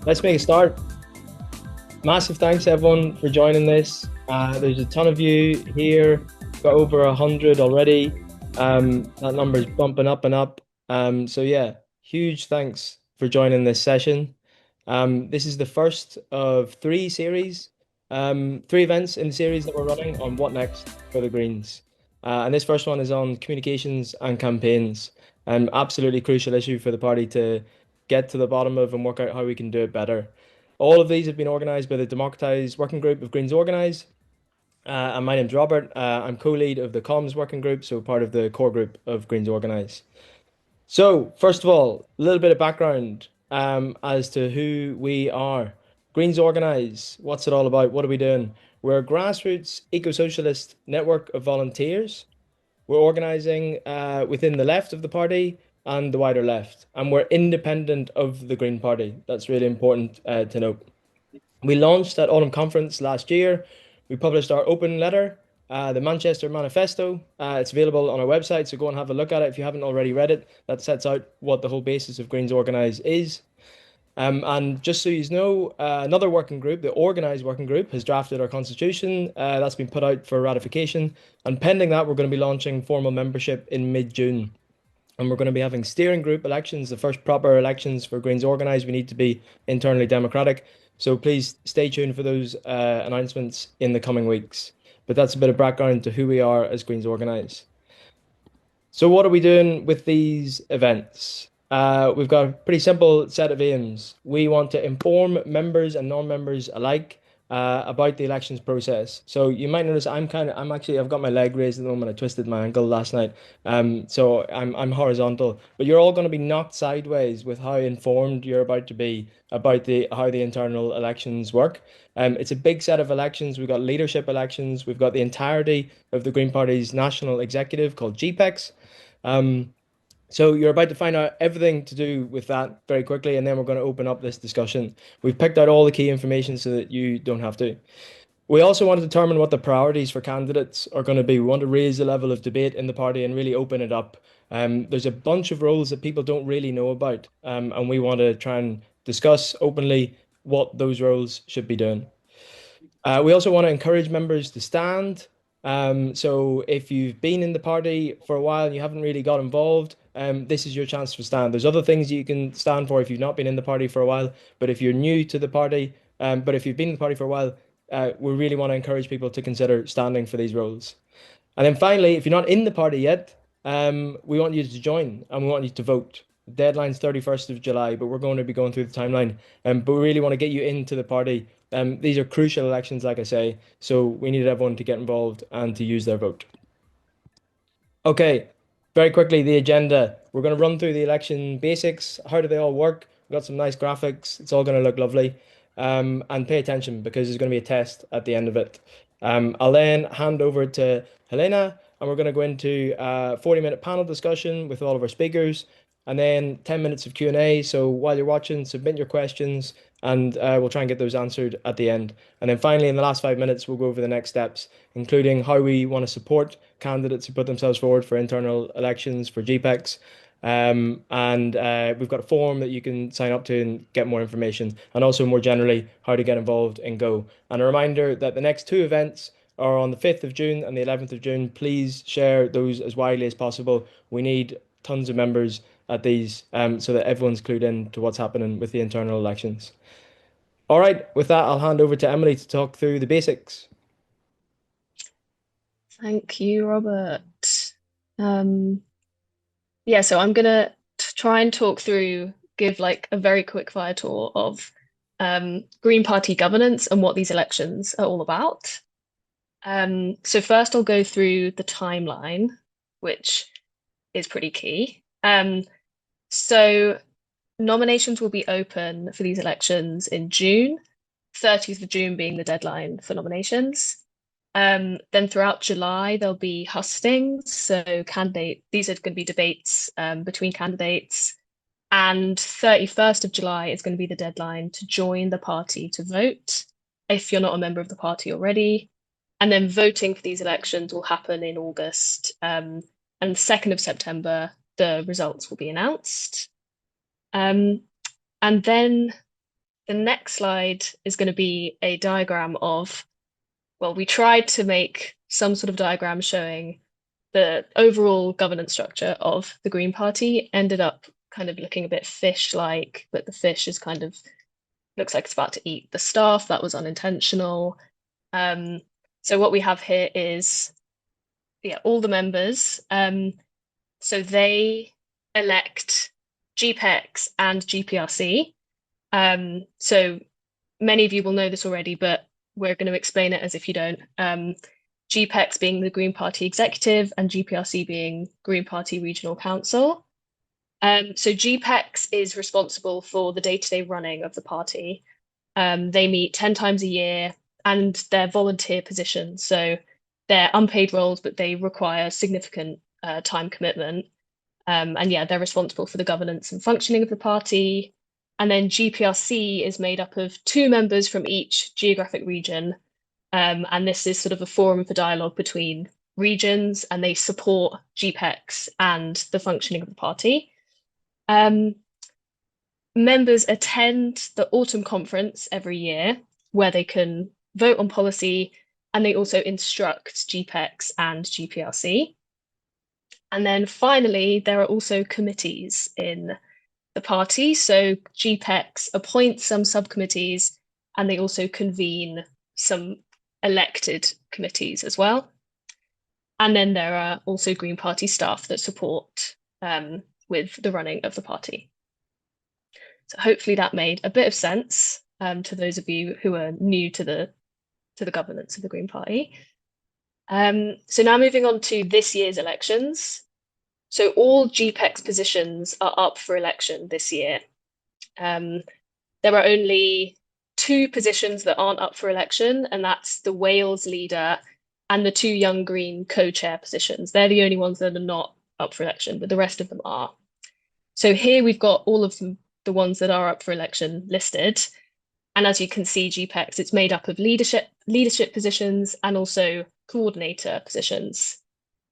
let's make a start. Massive thanks everyone for joining this. There's a ton of you here, got over 100 already. That number is bumping up and up. So yeah, huge thanks for joining this session. This is the first of three events in the series that we're running on what next for the Greens. And this first one is on communications and campaigns, an absolutely crucial issue for the party to get to the bottom of and work out how we can do it better. All of these have been organised by the Democratise Working Group of Greens Organise. And my name's Robert. I'm co-lead of the Comms Working Group, so part of the core group of Greens Organise. So, first of all, a little bit of background as to who we are. Greens Organise, what's it all about? What are we doing? We're a grassroots eco-socialist network of volunteers. We're organising within the left of the party and the wider left, and we're independent of the Green Party. That's really important to note. We launched at Autumn Conference last year. We published our open letter, the Manchester Manifesto. It's available on our website, so go and have a look at it if you haven't already read it. That sets out what the whole basis of Greens Organise is. And just so you know, another working group, the Organised Working Group, has drafted our constitution. That's been put out for ratification. And pending that, we're going to be launching formal membership in mid-June. And we're going to be having steering group elections, the first proper elections for Greens Organised. We need to be internally democratic. So please stay tuned for those announcements in the coming weeks. But that's a bit of background to who we are as Greens Organised. So what are we doing with these events? We've got a pretty simple set of aims. We want to inform members and non-members alike about the elections process. So you might notice I've got my leg raised at the moment. I twisted my ankle last night. So I'm horizontal, but you're all going to be knocked sideways with how informed you're about to be about how the internal elections work. It's a big set of elections. We've got leadership elections. We've got the entirety of the Green Party's national executive called GPEx. So you're about to find out everything to do with that very quickly, and then we're going to open up this discussion. We've picked out all the key information so that you don't have to. We also want to determine what the priorities for candidates are going to be. We want to raise the level of debate in the party and really open it up. There's a bunch of roles that people don't really know about, and we want to try and discuss openly what those roles should be doing. We also want to encourage members to stand. So if you've been in the party for a while and you haven't really got involved, this is your chance to stand. There's other things you can stand for if you've not been in the party for a while, but if you're new to the party, but if you've been in the party for a while, we really want to encourage people to consider standing for these roles. And then finally, if you're not in the party yet, we want you to join and we want you to vote. The deadline's 31st of July, but we're going to be going through the timeline. But we really want to get you into the party. These are crucial elections, like I say, so we need everyone to get involved and to use their vote. Okay, very quickly, the agenda. We're going to run through the election basics. How do they all work? We've got some nice graphics. It's all going to look lovely. And pay attention because there's going to be a test at the end of it. I'll then hand over to Helena, and we're going to go into a 40-minute panel discussion with all of our speakers, and then 10 minutes of Q&A. So while you're watching, submit your questions, and we'll try and get those answered at the end. And then finally, in the last 5 minutes, we'll go over the next steps, including how we want to support candidates who put themselves forward for internal elections for GPEx. And we've got a form that you can sign up to and get more information, and also more generally, how to get involved in Go. And a reminder that the next two events are on the 5th of June and the 11th of June. Please share those as widely as possible. We need tons of members at these so that everyone's clued in to what's happening with the internal elections. All right, with that, I'll hand over to Emily to talk through the basics. Thank you, Robert. Yeah, so I'm gonna try and give like a very quick fire tour of Green Party governance and what these elections are all about. So first I'll go through the timeline, which is pretty key. So nominations will be open for these elections in June, 30th of June being the deadline for nominations. Then throughout July, there'll be hustings. So these are going to be debates between candidates. And 31st of July is going to be the deadline to join the party to vote if you're not a member of the party already. And then voting for these elections will happen in August. And 2nd of September, the results will be announced. And then the next slide is going to be a diagram of, well, we tried to make some sort of diagram showing the overall governance structure of the Green Party. Ended up kind of looking a bit fish-like, but the fish is kind of looks like it's about to eat the staff. That was unintentional. So what we have here is, yeah, all the members. So they elect GPEx and GPRC. So many of you will know this already, but we're going to explain it as if you don't. GPEx being the Green Party executive and GPRC being Green Party Regional Council. So GPEx is responsible for the day-to-day running of the party. They meet 10 times a year and they're volunteer positions. So they're unpaid roles, but they require significant time commitment. And yeah, they're responsible for the governance and functioning of the party. And then GPRC is made up of 2 members from each geographic region. And this is sort of a forum for dialogue between regions, and they support GPEx and the functioning of the party. Members attend the autumn conference every year where they can vote on policy, and they also instruct GPEx and GPRC. And then finally, there are also committees in the party. So GPEx appoints some subcommittees, and they also convene some elected committees as well. And then there are also Green Party staff that support with the running of the party. So hopefully that made a bit of sense to those of you who are new to the governance of the Green Party. So now moving on to this year's elections. So all GPEx positions are up for election this year. There are only 2 positions that aren't up for election, and that's the Wales leader and the 2 Young Green co-chair positions. They're the only ones that are not up for election, but the rest of them are. So here we've got all of the ones that are up for election listed. And as you can see, GPEx, it's made up of leadership positions and also coordinator positions.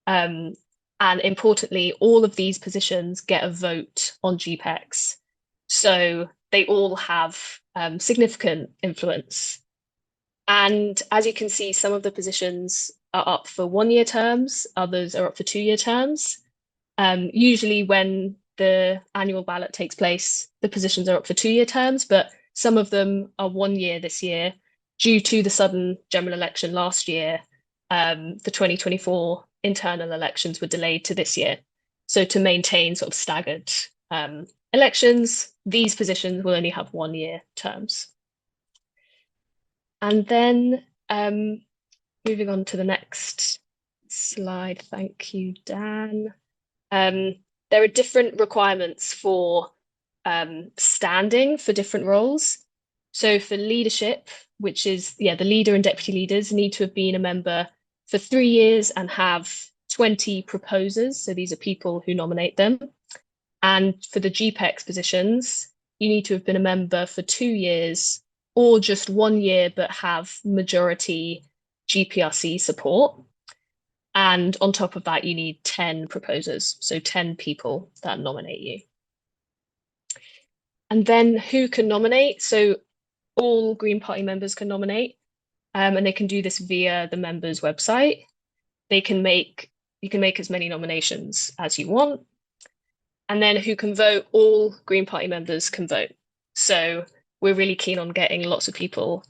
And importantly, all of these positions get a vote on GPEx. So they all have significant influence. And as you can see, some of the positions are up for 1-year terms, others are up for 2-year terms. Usually when the annual ballot takes place, the positions are up for 2-year terms, but some of them are 1 year this year due to the sudden general election last year. The 2024 internal elections were delayed to this year. So to maintain sort of staggered elections, these positions will only have 1-year terms. And then moving on to the next slide. Thank you, Dan. There are different requirements for standing for different roles. So for leadership, which is, the leader and deputy leaders need to have been a member for 3 years and have 20 proposers. So these are people who nominate them. And for the GPEx positions, you need to have been a member for 2 years or just 1 year, but have majority GPRC support. And on top of that, you need 10 proposers, so 10 people that nominate you. And then who can nominate? So all Green Party members can nominate, and they can do this via the members' website. You can make as many nominations as you want. And then who can vote? All Green Party members can vote. So we're really keen on getting lots of people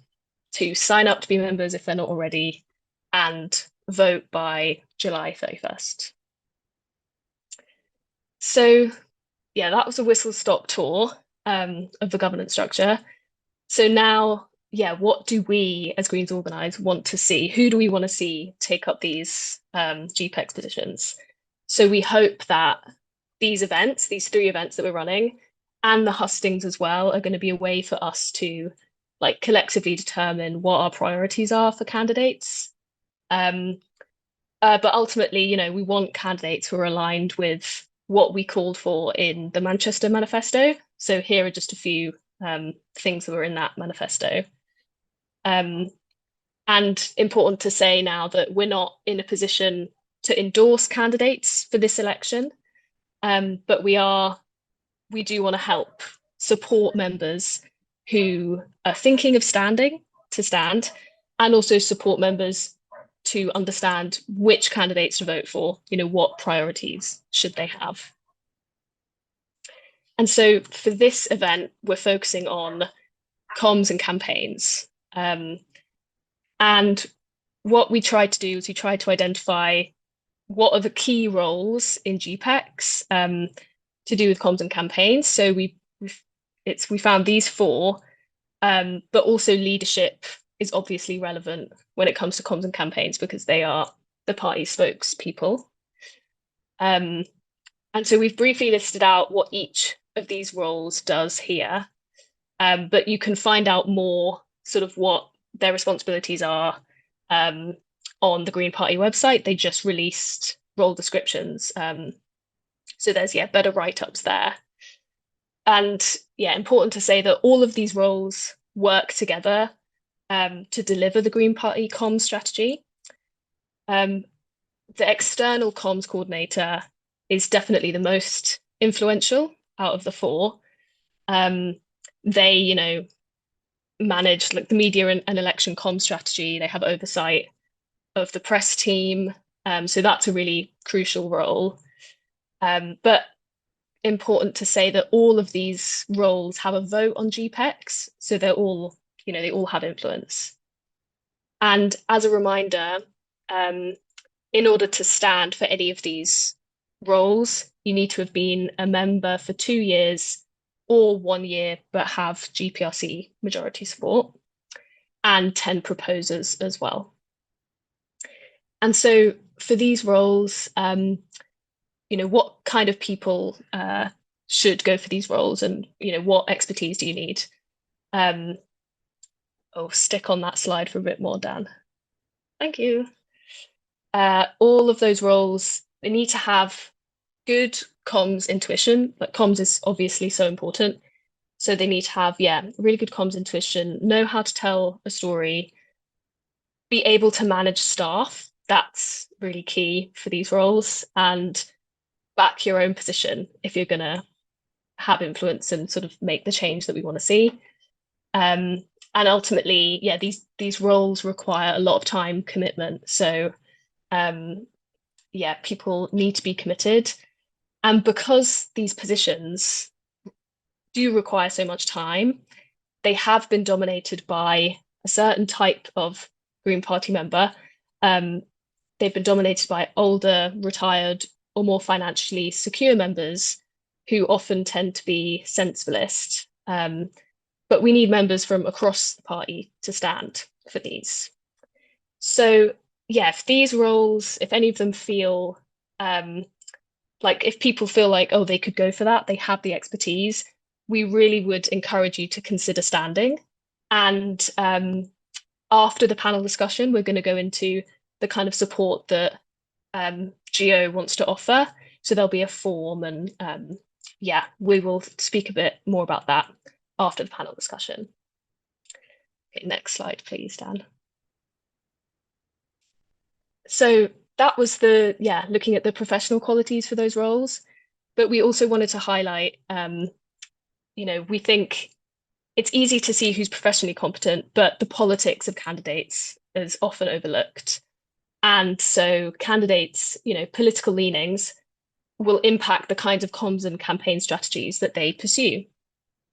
to sign up to be members if they're not already, and vote by July 31st. So yeah, that was a whistle-stop tour of the governance structure. So now, yeah, what do we as Greens Organise want to see? Who do we want to see take up these GPEx positions? So we hope that these 3 events that we're running, and the hustings as well, are going to be a way for us to collectively determine what our priorities are for candidates. But ultimately, we want candidates who are aligned with what we called for in the Manchester manifesto. So here are just a few things that were in that manifesto. And important to say now that we're not in a position to endorse candidates for this election, but we do want to help support members who are thinking of standing to stand, and also support members to understand which candidates to vote for, what priorities should they have. And so for this event, we're focusing on comms and campaigns. And what we tried to do is we tried to identify what are the key roles in GPEx to do with comms and campaigns. So we found these four, but also leadership is obviously relevant when it comes to comms and campaigns because they are the party spokespeople. And so we've briefly listed out what each of these roles does here, but you can find out more sort of what their responsibilities are on the Green Party website. They just released role descriptions. So there's, better write-ups there. And important to say that all of these roles work together to deliver the Green Party comms strategy. The external comms coordinator is definitely the most influential out of the four. They, manage like the media and election comms strategy. They have oversight of the press team. So that's a really crucial role. But important to say that all of these roles have a vote on GPEx. So they're all, they all have influence. And as a reminder, in order to stand for any of these roles, you need to have been a member for 2 years or 1 year, but have GPRC majority support and 10 proposers as well. And so for these roles, what kind of people should go for these roles and, what expertise do you need? Stick on that slide for a bit more, Dan. Thank you. All of those roles, they need to have good comms intuition, but comms is obviously so important. So they need to have, really good comms intuition, know how to tell a story, be able to manage staff. That's really key for these roles, and back your own position if you're going to have influence and sort of make the change that we want to see. And ultimately, these roles require a lot of time commitment. So, people need to be committed. And because these positions do require so much time, they have been dominated by a certain type of Green Party member. They've been dominated by older, retired, or more financially secure members who often tend to be sensibilist. But we need members from across the party to stand for these. So, if these roles, if any of them feel like if people feel like, oh, they could go for that, they have the expertise, we really would encourage you to consider standing. And after the panel discussion, we're going to go into the kind of support that GO wants to offer. So there'll be a form and we will speak a bit more about that after the panel discussion. Okay, next slide, please, Dan. So that was looking at the professional qualities for those roles. But we also wanted to highlight, we think it's easy to see who's professionally competent, but the politics of candidates is often overlooked. And so candidates, political leanings will impact the kinds of comms and campaign strategies that they pursue.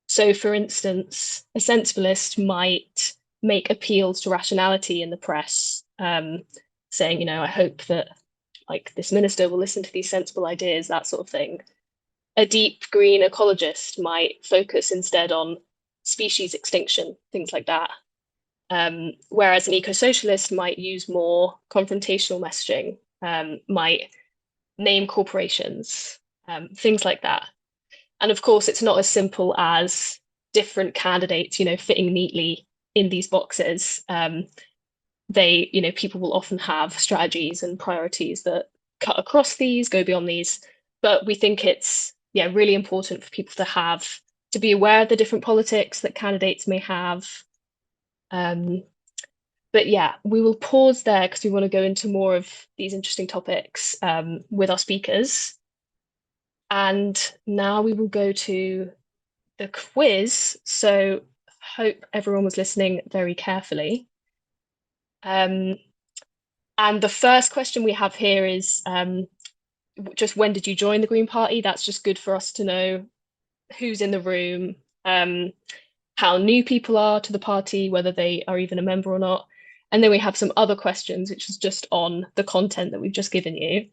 So, for instance, a sensibilist might make appeals to rationality in the press, saying, I hope that this minister will listen to these sensible ideas, that sort of thing. A deep green ecologist might focus instead on species extinction, things like that. Whereas an eco-socialist might use more confrontational messaging, might name corporations, things like that. And of course, it's not as simple as different candidates, fitting neatly in these boxes. People will often have strategies and priorities that cut across these, go beyond these. But we think it's, really important for people to be aware of the different politics that candidates may have. But we will pause there because we want to go into more of these interesting topics with our speakers. And now we will go to the quiz. So hope everyone was listening very carefully. Um, and the first question we have here is just when did you join the Green Party? That's just good for us to know who's in the room, how new people are to the party, whether they are even a member or not. And then we have some other questions, which is just on the content that we've just given you.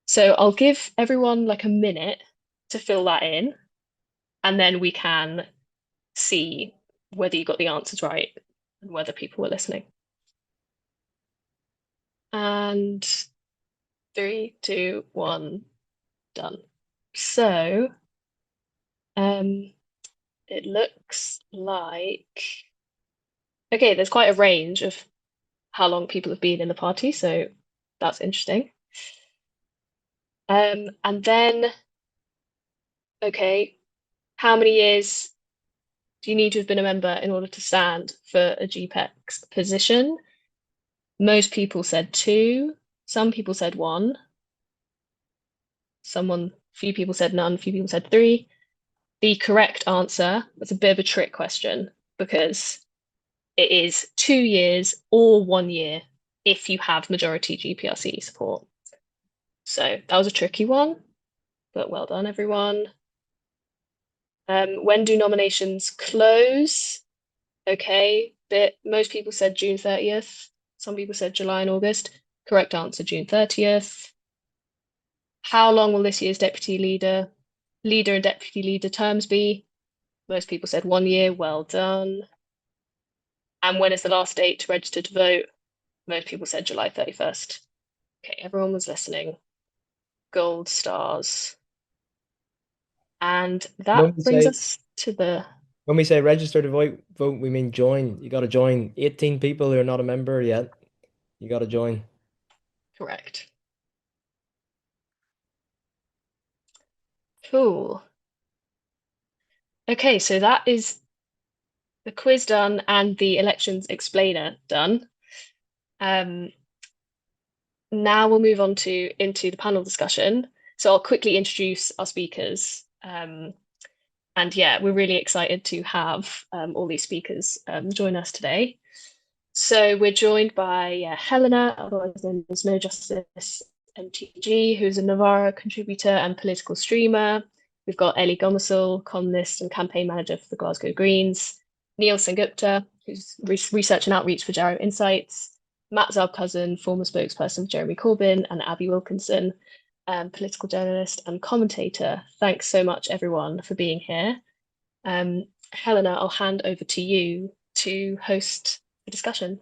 So I'll give everyone like a minute to fill that in, and then we can see whether you got the answers right and whether people were listening. And 3, 2, 1, done. So it looks like okay, there's quite a range of how long people have been in the party, so that's interesting. And then, okay, how many years do you need to have been a member in order to stand for a GPEx position? Most people said 2, some people said 1, few people said none, few people said 3. The correct answer was a bit of a trick question because it is 2 years or 1 year if you have majority GPRC support. So that was a tricky one, but well done, everyone. When do nominations close? Okay, most people said June 30th. Some people said July and August. Correct answer, June 30th. How long will this year's leader and deputy leader terms be? Most people said 1 year. Well done. And when is the last date to register to vote? Most people said July 31st. Okay, everyone was listening. Gold stars. And that brings us to the When we say register to vote, we mean join. You got to join. 18 people who are not a member yet. You got to join. correct. Cool. Okay, so that is the quiz done and the elections explainer done. Now we'll move on into the panel discussion. So I'll quickly introduce our speakers. And yeah, we're really excited to have all these speakers join us today. So we're joined by Helena, otherwise known as NoJusticeMTG, who's a Novara contributor and political streamer. We've got Ellie Gomersall, columnist and campaign manager for the Glasgow Greens. Neil Sengupta, who's research and outreach for Jarrow Insights. Matt Zarb-Cousin, former spokesperson for Jeremy Corbyn, and Abi Wilkinson, political journalist and commentator. Thanks so much, everyone, for being here. Helena, I'll hand over to you to host the discussion.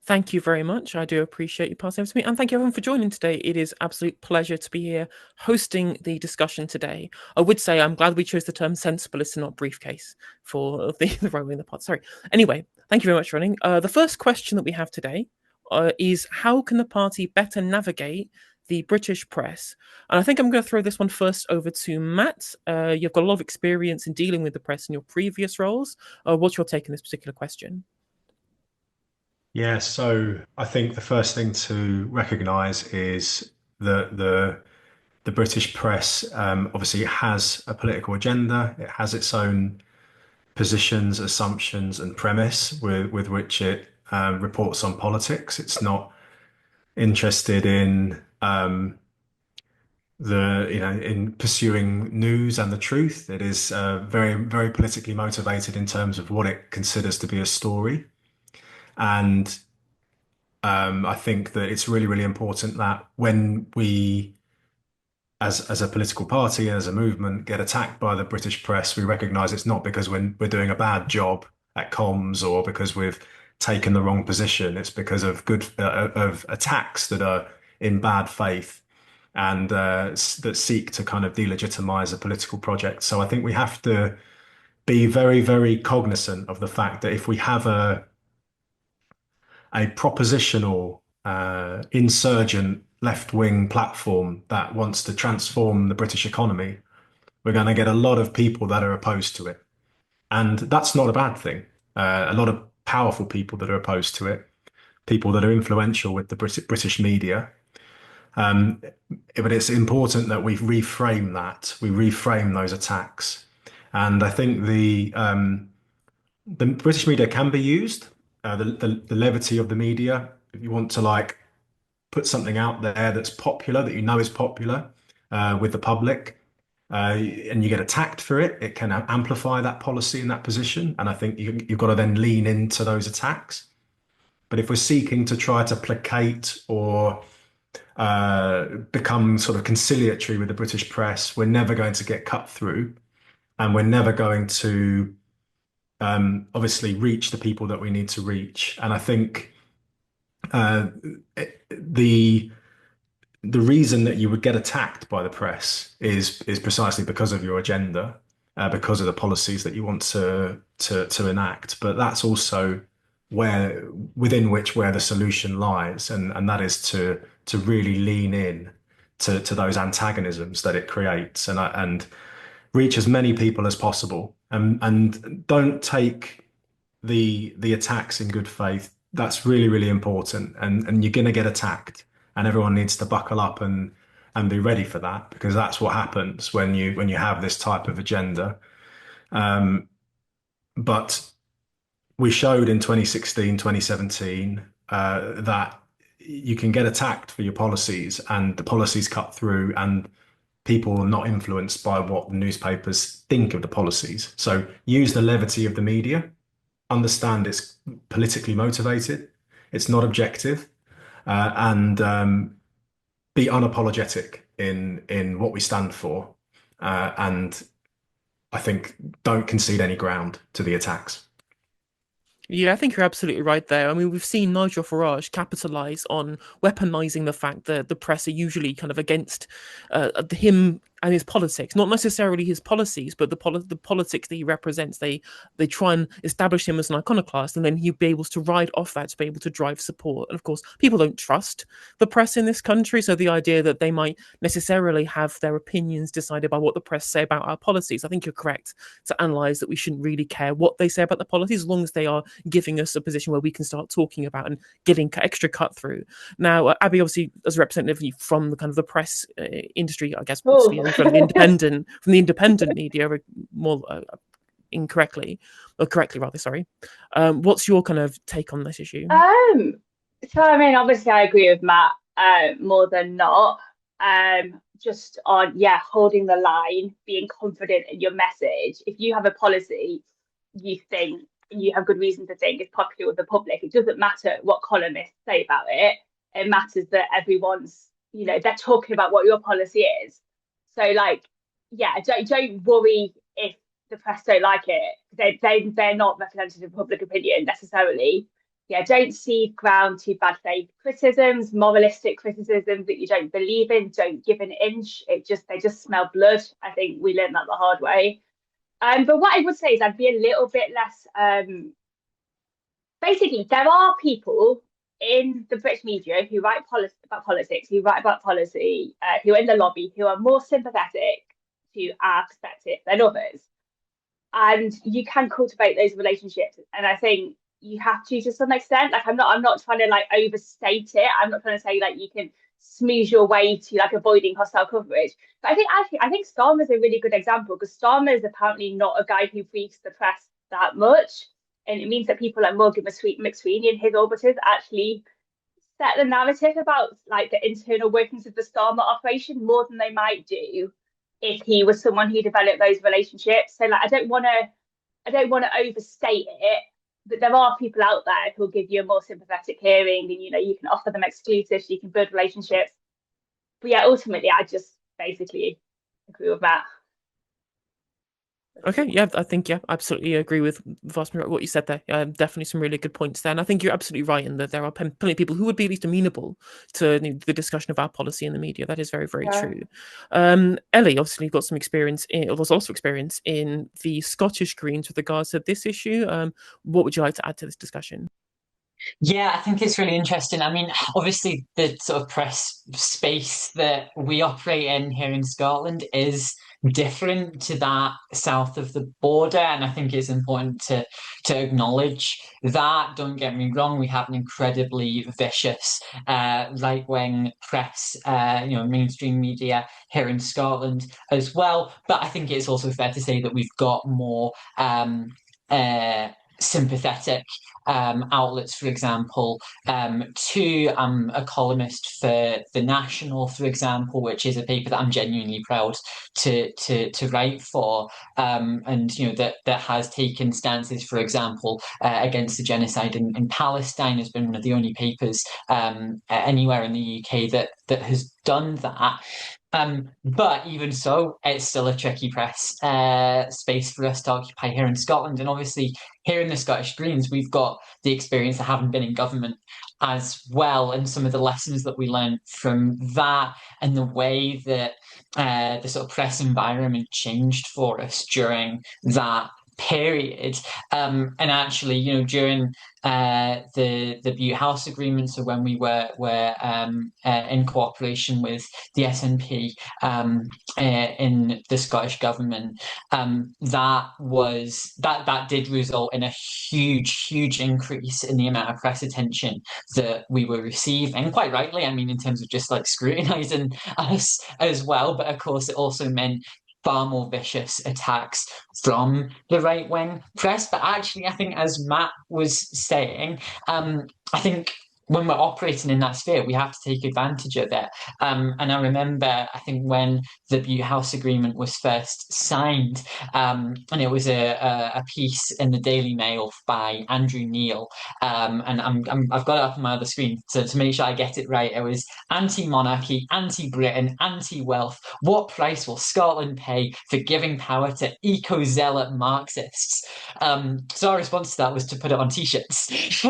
Thank you very much. I do appreciate you passing over to me. And thank you everyone for joining today. It is absolute pleasure to be here hosting the discussion today. I would say I'm glad we chose the term sensibilist and not briefcase for the role in the pod. Sorry. Anyway, thank you very much for running. The first question that we have today is how can the party better navigate the British press? And I think I'm going to throw this one first over to Matt. You've got a lot of experience in dealing with the press in your previous roles. What's your take on this particular question? Yeah, so I think the first thing to recognise is that the British press obviously has a political agenda. It has its own positions, assumptions, and premise with which it reports on politics. It's not interested in in pursuing news and the truth. It is very, very politically motivated in terms of what it considers to be a story. And I think that it's really, really important that when we, as a political party and as a movement, get attacked by the British press, we recognise it's not because we're doing a bad job at comms or because we've taken the wrong position. It's because of of attacks that are in bad faith and that seek to kind of delegitimize a political project. So I think we have to be very, very cognizant of the fact that if we have a propositional, insurgent left-wing platform that wants to transform the British economy, we're going to get a lot of people that are opposed to it. And that's not a bad thing. A lot of powerful people that are opposed to it, people that are influential with the British media. But it's important that we reframe those attacks. And I think the British media can be used, the levity of the media. If you want to like put something out there that's popular, that you know is popular with the public, and you get attacked for it, it can amplify that policy and that position. And I think you've got to then lean into those attacks. But if we're seeking to try to placate or become sort of conciliatory with the British press, we're never going to get cut through, and we're never going to obviously reach the people that we need to reach. And I think the reason that you would get attacked by the press is precisely because of your agenda, because of the policies that you want to enact. But that's also within where the solution lies, and that is to really lean in to those antagonisms that it creates, and reach as many people as possible, and don't take the attacks in good faith. That's really, really important. And you're going to get attacked, and everyone needs to buckle up and be ready for that, because that's what happens when you have this type of agenda. But we showed in 2016, 2017 that you can get attacked for your policies, and the policies cut through, and people are not influenced by what the newspapers think of the policies. So use the levity of the media. Understand it's politically motivated, it's not objective, and be unapologetic in what we stand for. And I think don't concede any ground to the attacks. Yeah, I think you're absolutely right there. I mean, we've seen Nigel Farage capitalize on weaponizing the fact that the press are usually kind of against him and his politics, not necessarily his policies, but the politics that he represents. They try and establish him as an iconoclast, and then he'd be able to ride off that to be able to drive support. And of course, people don't trust the press in this country, so the idea that they might necessarily have their opinions decided by what the press say about our policies, I think you're correct to analyze that we shouldn't really care what they say about the policies, as long as they are giving us a position where we can start talking about and getting extra cut through. Now, Abi, obviously, as a representative from the kind of the press industry, I guess, from the independent media, more incorrectly, or correctly rather, sorry. What's your kind of take on this issue? So I mean, obviously, I agree with Matt more than not. Just on holding the line, being confident in your message. If you have a policy, you think you have good reason to think it's popular with the public. It doesn't matter what columnists say about it. It matters that everyone's, they're talking about what your policy is. So like, don't worry if the press don't like it. They're not representative of public opinion necessarily. Don't cede ground to bad faith criticisms, moralistic criticisms that you don't believe in. Don't give an inch. They just smell blood. I think we learned that the hard way. But what I would say is I'd be a little bit less. Basically, there are people in the British media who write about politics, who write about policy, who are in the lobby, who are more sympathetic to our perspective than others. And you can cultivate those relationships. And I think you have to some extent. Like I'm not trying to like overstate it. I'm not trying to say like you can smooth your way to like avoiding hostile coverage. But I think Starmer's a really good example, because Starmer is apparently not a guy who briefs the press that much. And it means that people like Morgan McSweeney and his orbiters actually set the narrative about like the internal workings of the Starmer operation more than they might do if he was someone who developed those relationships. So like I don't want to overstate it, but there are people out there who'll give you a more sympathetic hearing, and you can offer them exclusives, you can build relationships. But ultimately I just basically agree with that. Okay, I think absolutely agree with vast majority of what you said there. Definitely some really good points there, and I think you're absolutely right in that there are plenty of people who would be at least amenable to the discussion of our policy in the media. That is very, very true. Ellie, obviously, you've got some experience also experience in the Scottish Greens with regards to this issue. What would you like to add to this discussion? Yeah, I think it's really interesting. I mean, obviously, the sort of press space that we operate in here in Scotland is different to that south of the border, and I think it's important to acknowledge that. Don't get me wrong, we have an incredibly vicious right-wing press, mainstream media here in Scotland as well. But I think it's also fair to say that we've got more sympathetic outlets, for example, to a columnist for The National, for example, which is a paper that I'm genuinely proud to write for, and that has taken stances, for example, against the genocide in Palestine, has been one of the only papers anywhere in the UK that has done that. But even so, it's still a tricky press space for us to occupy here in Scotland. And obviously, here in the Scottish Greens, we've got the experience of having been in government as well, and some of the lessons that we learned from that, and the way that the sort of press environment changed for us during that period. And actually, during the Butte House Agreement, so when we were in cooperation with the SNP in the Scottish government, that did result in a huge increase in the amount of press attention that we were receiving, quite rightly. I mean, in terms of just like scrutinising us as well, but of course it also meant far more vicious attacks from the right-wing press. But actually, I think, as Matt was saying, I think when we're operating in that sphere, we have to take advantage of it. And I remember, I think, when the Butte House Agreement was first signed, and it was a piece in the Daily Mail by Andrew Neil, and I've got it up on my other screen to make sure I get it right. It was anti-monarchy, anti-Britain, anti-wealth. What price will Scotland pay for giving power to eco-zealot Marxists? So our response to that was to put it on T-shirts.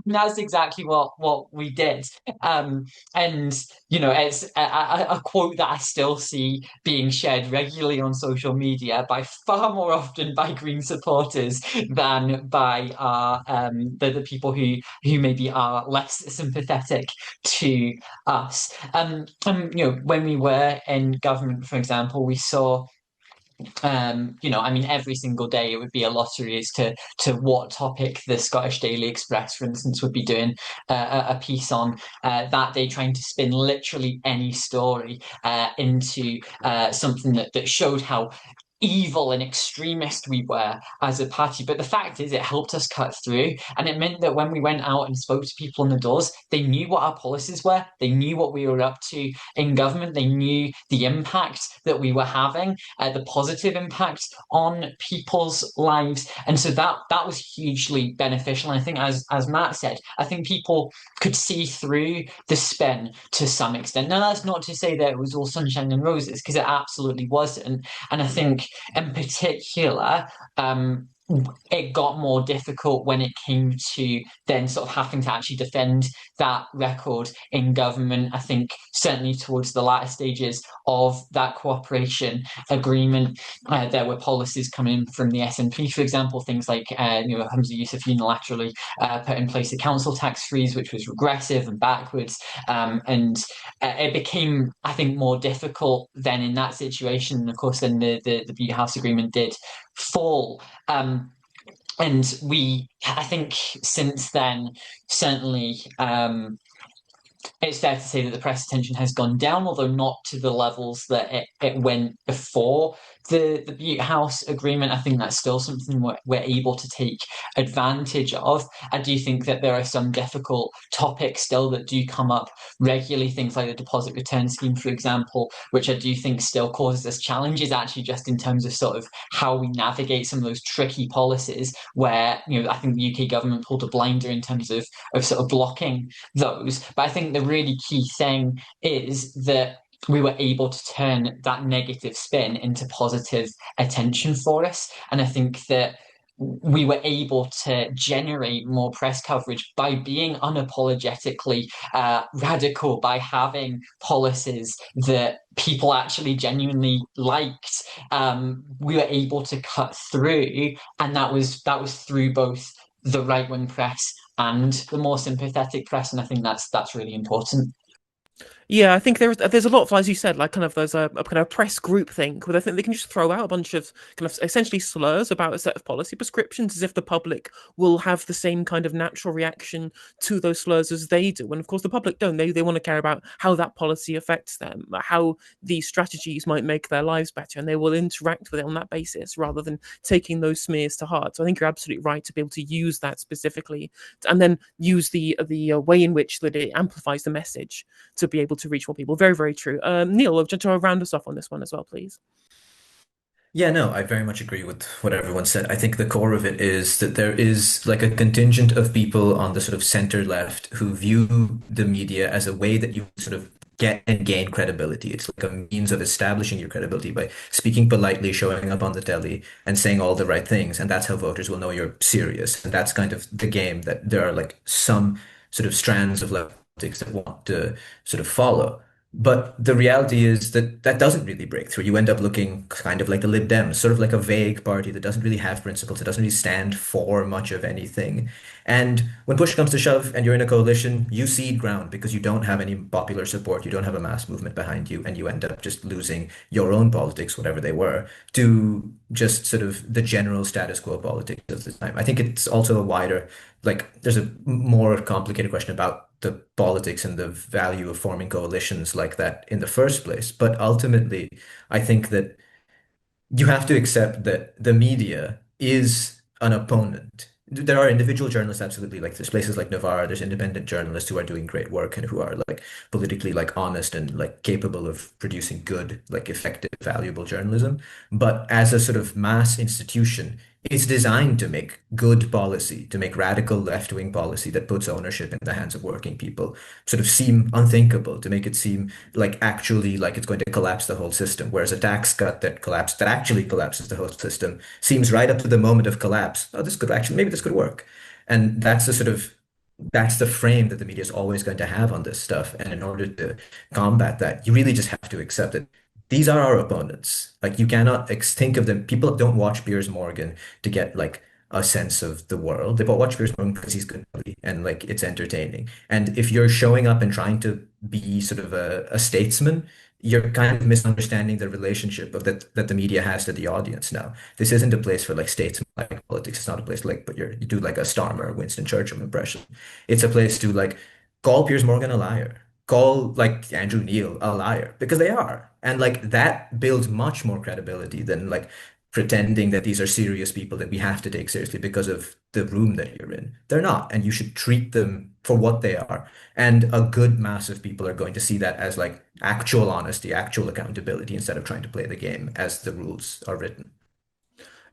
And that's exactly what we did. And it's a quote that I still see being shared regularly on social media by far more often by Green supporters than by the people who maybe are less sympathetic to us. When we were in government, for example, we saw every single day it would be a lottery as to what topic the Scottish Daily Express, for instance, would be doing a piece on that day, trying to spin literally any story into something that showed how evil and extremist we were as a party. But the fact is, it helped us cut through, and it meant that when we went out and spoke to people on the doors, they knew what our policies were, they knew what we were up to in government, they knew the impact that we were having, the positive impact on people's lives. And so that was hugely beneficial. And I think, as Matt said, I think people could see through the spin to some extent. Now, that's not to say that it was all sunshine and roses, because it absolutely wasn't. And I think, in particular, it got more difficult when it came to then sort of having to actually defend that record in government. I think certainly towards the latter stages of that cooperation agreement, there were policies coming from the SNP, for example, things like Hamza Yusuf unilaterally put in place a council tax freeze, which was regressive and backwards, and it became, I think, more difficult then in that situation. And of course, then the Butte House Agreement did fall. And I think since then, certainly, it's fair to say that the press attention has gone down, although not to the levels that it went before the Butte House Agreement. I think that's still something we're able to take advantage of. I do think that there are some difficult topics still that do come up regularly, things like the deposit return scheme, for example, which I do think still causes us challenges, actually, just in terms of sort of how we navigate some of those tricky policies where, I think the UK government pulled a blinder in terms of sort of blocking those. But I think the really key thing is that we were able to turn that negative spin into positive attention for us. And I think that we were able to generate more press coverage by being unapologetically radical, by having policies that people actually genuinely liked. We were able to cut through, and that was through both the right-wing press and the more sympathetic press, and I think that's really important. Yeah, I think there's a lot of, as you said, like kind of there's a kind of press group thing where I think they can just throw out a bunch of kind of essentially slurs about a set of policy prescriptions as if the public will have the same kind of natural reaction to those slurs as they do. And of course, the public don't. They want to care about how that policy affects them, how these strategies might make their lives better, and they will interact with it on that basis rather than taking those smears to heart. So I think you're absolutely right to be able to use that specifically, and then use the way in which that it amplifies the message to be able to reach more people. Very, very true. Neil, just to round us off on this one as well, please. Yeah, no, I very much agree with what everyone said. I think the core of it is that there is like a contingent of people on the sort of center left who view the media as a way that you sort of get and gain credibility. It's like a means of establishing your credibility by speaking politely, showing up on the telly, and saying all the right things. And that's how voters will know you're serious. And that's kind of the game that there are like some sort of strands of left politics that want to sort of follow. But the reality is that that doesn't really break through. You end up looking kind of like the Lib Dems, sort of like a vague party that doesn't really have principles. It doesn't really stand for much of anything. And when push comes to shove and you're in a coalition, you cede ground because you don't have any popular support. You don't have a mass movement behind you. And you end up just losing your own politics, whatever they were, to just sort of the general status quo politics of the time. I think it's also a wider, like, there's a more complicated question about the politics and the value of forming coalitions like that in the first place. But ultimately, I think that you have to accept that the media is an opponent. There are individual journalists, absolutely. Like there's places like Novara, there's independent journalists who are doing great work and who are like politically like honest and like capable of producing good, like effective, valuable journalism. But as a sort of mass institution, it's designed to make good policy, to make radical left-wing policy that puts ownership in the hands of working people, sort of seem unthinkable, to make it seem like actually like it's going to collapse the whole system. Whereas a tax cut that actually collapses the whole system seems right up to the moment of collapse. Oh, this could actually, maybe this could work. And that's the frame that the media is always going to have on this stuff. And in order to combat that, you really just have to accept it. These are our opponents. Like you cannot think of them. People don't watch Piers Morgan to get like a sense of the world. They watch Piers Morgan because he's good and like it's entertaining. And if you're showing up and trying to be sort of a statesman, you're kind of misunderstanding the relationship of that the media has to the audience now. This isn't a place for like statesman-like politics. It's not a place like, but you do like a Starmer or Winston Churchill impression. It's a place to like call Piers Morgan a liar, call like Andrew Neil a liar, because they are. And like that builds much more credibility than like pretending that these are serious people that we have to take seriously because of the room that you're in. They're not, and you should treat them for what they are. And a good mass of people are going to see that as like actual honesty, actual accountability, instead of trying to play the game as the rules are written.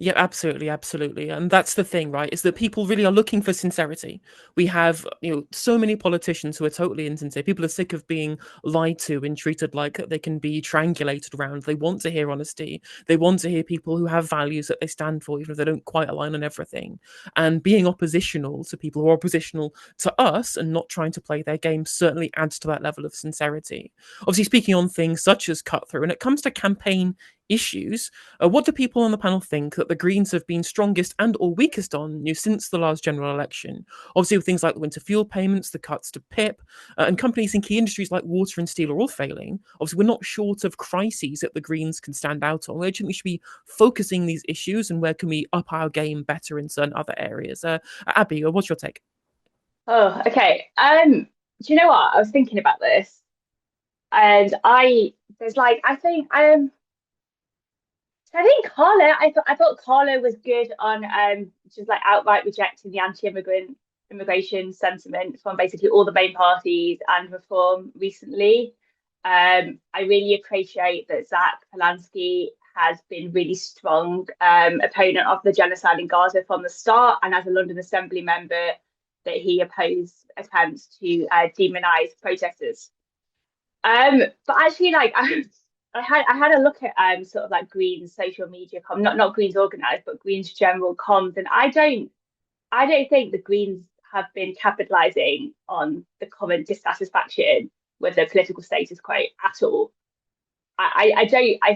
Yeah, absolutely, absolutely. And that's the thing, right? Is that people really are looking for sincerity. We have, so many politicians who are totally insincere. People are sick of being lied to and treated like they can be triangulated around. They want to hear honesty. They want to hear people who have values that they stand for, even if they don't quite align on everything. And being oppositional to people who are oppositional to us and not trying to play their game certainly adds to that level of sincerity. Obviously, speaking on things such as cut through, when it comes to campaign issues, what do people on the panel think that the Greens have been strongest and or weakest on since the last general election? Obviously, with things like the winter fuel payments, the cuts to PIP, and companies in key industries like water and steel are all failing. Obviously, we're not short of crises that the Greens can stand out on. Where do you think we should be focusing these issues, and where can we up our game better in certain other areas? Abi, what's your take? Oh, okay. Do you know what? I was thinking about this, and I think Carlo. I thought Carlo was good on just like outright rejecting the immigration sentiment from basically all the main parties and Reform recently. I really appreciate that Zach Polanski has been really strong opponent of the genocide in Gaza from the start, and as a London Assembly member, that he opposed attempts to demonise protesters. But actually, like I had a look at sort of like Greens social media not Greens organised, but Greens general comms, and I don't think the Greens have been capitalising on the current dissatisfaction with the political status quo at all. I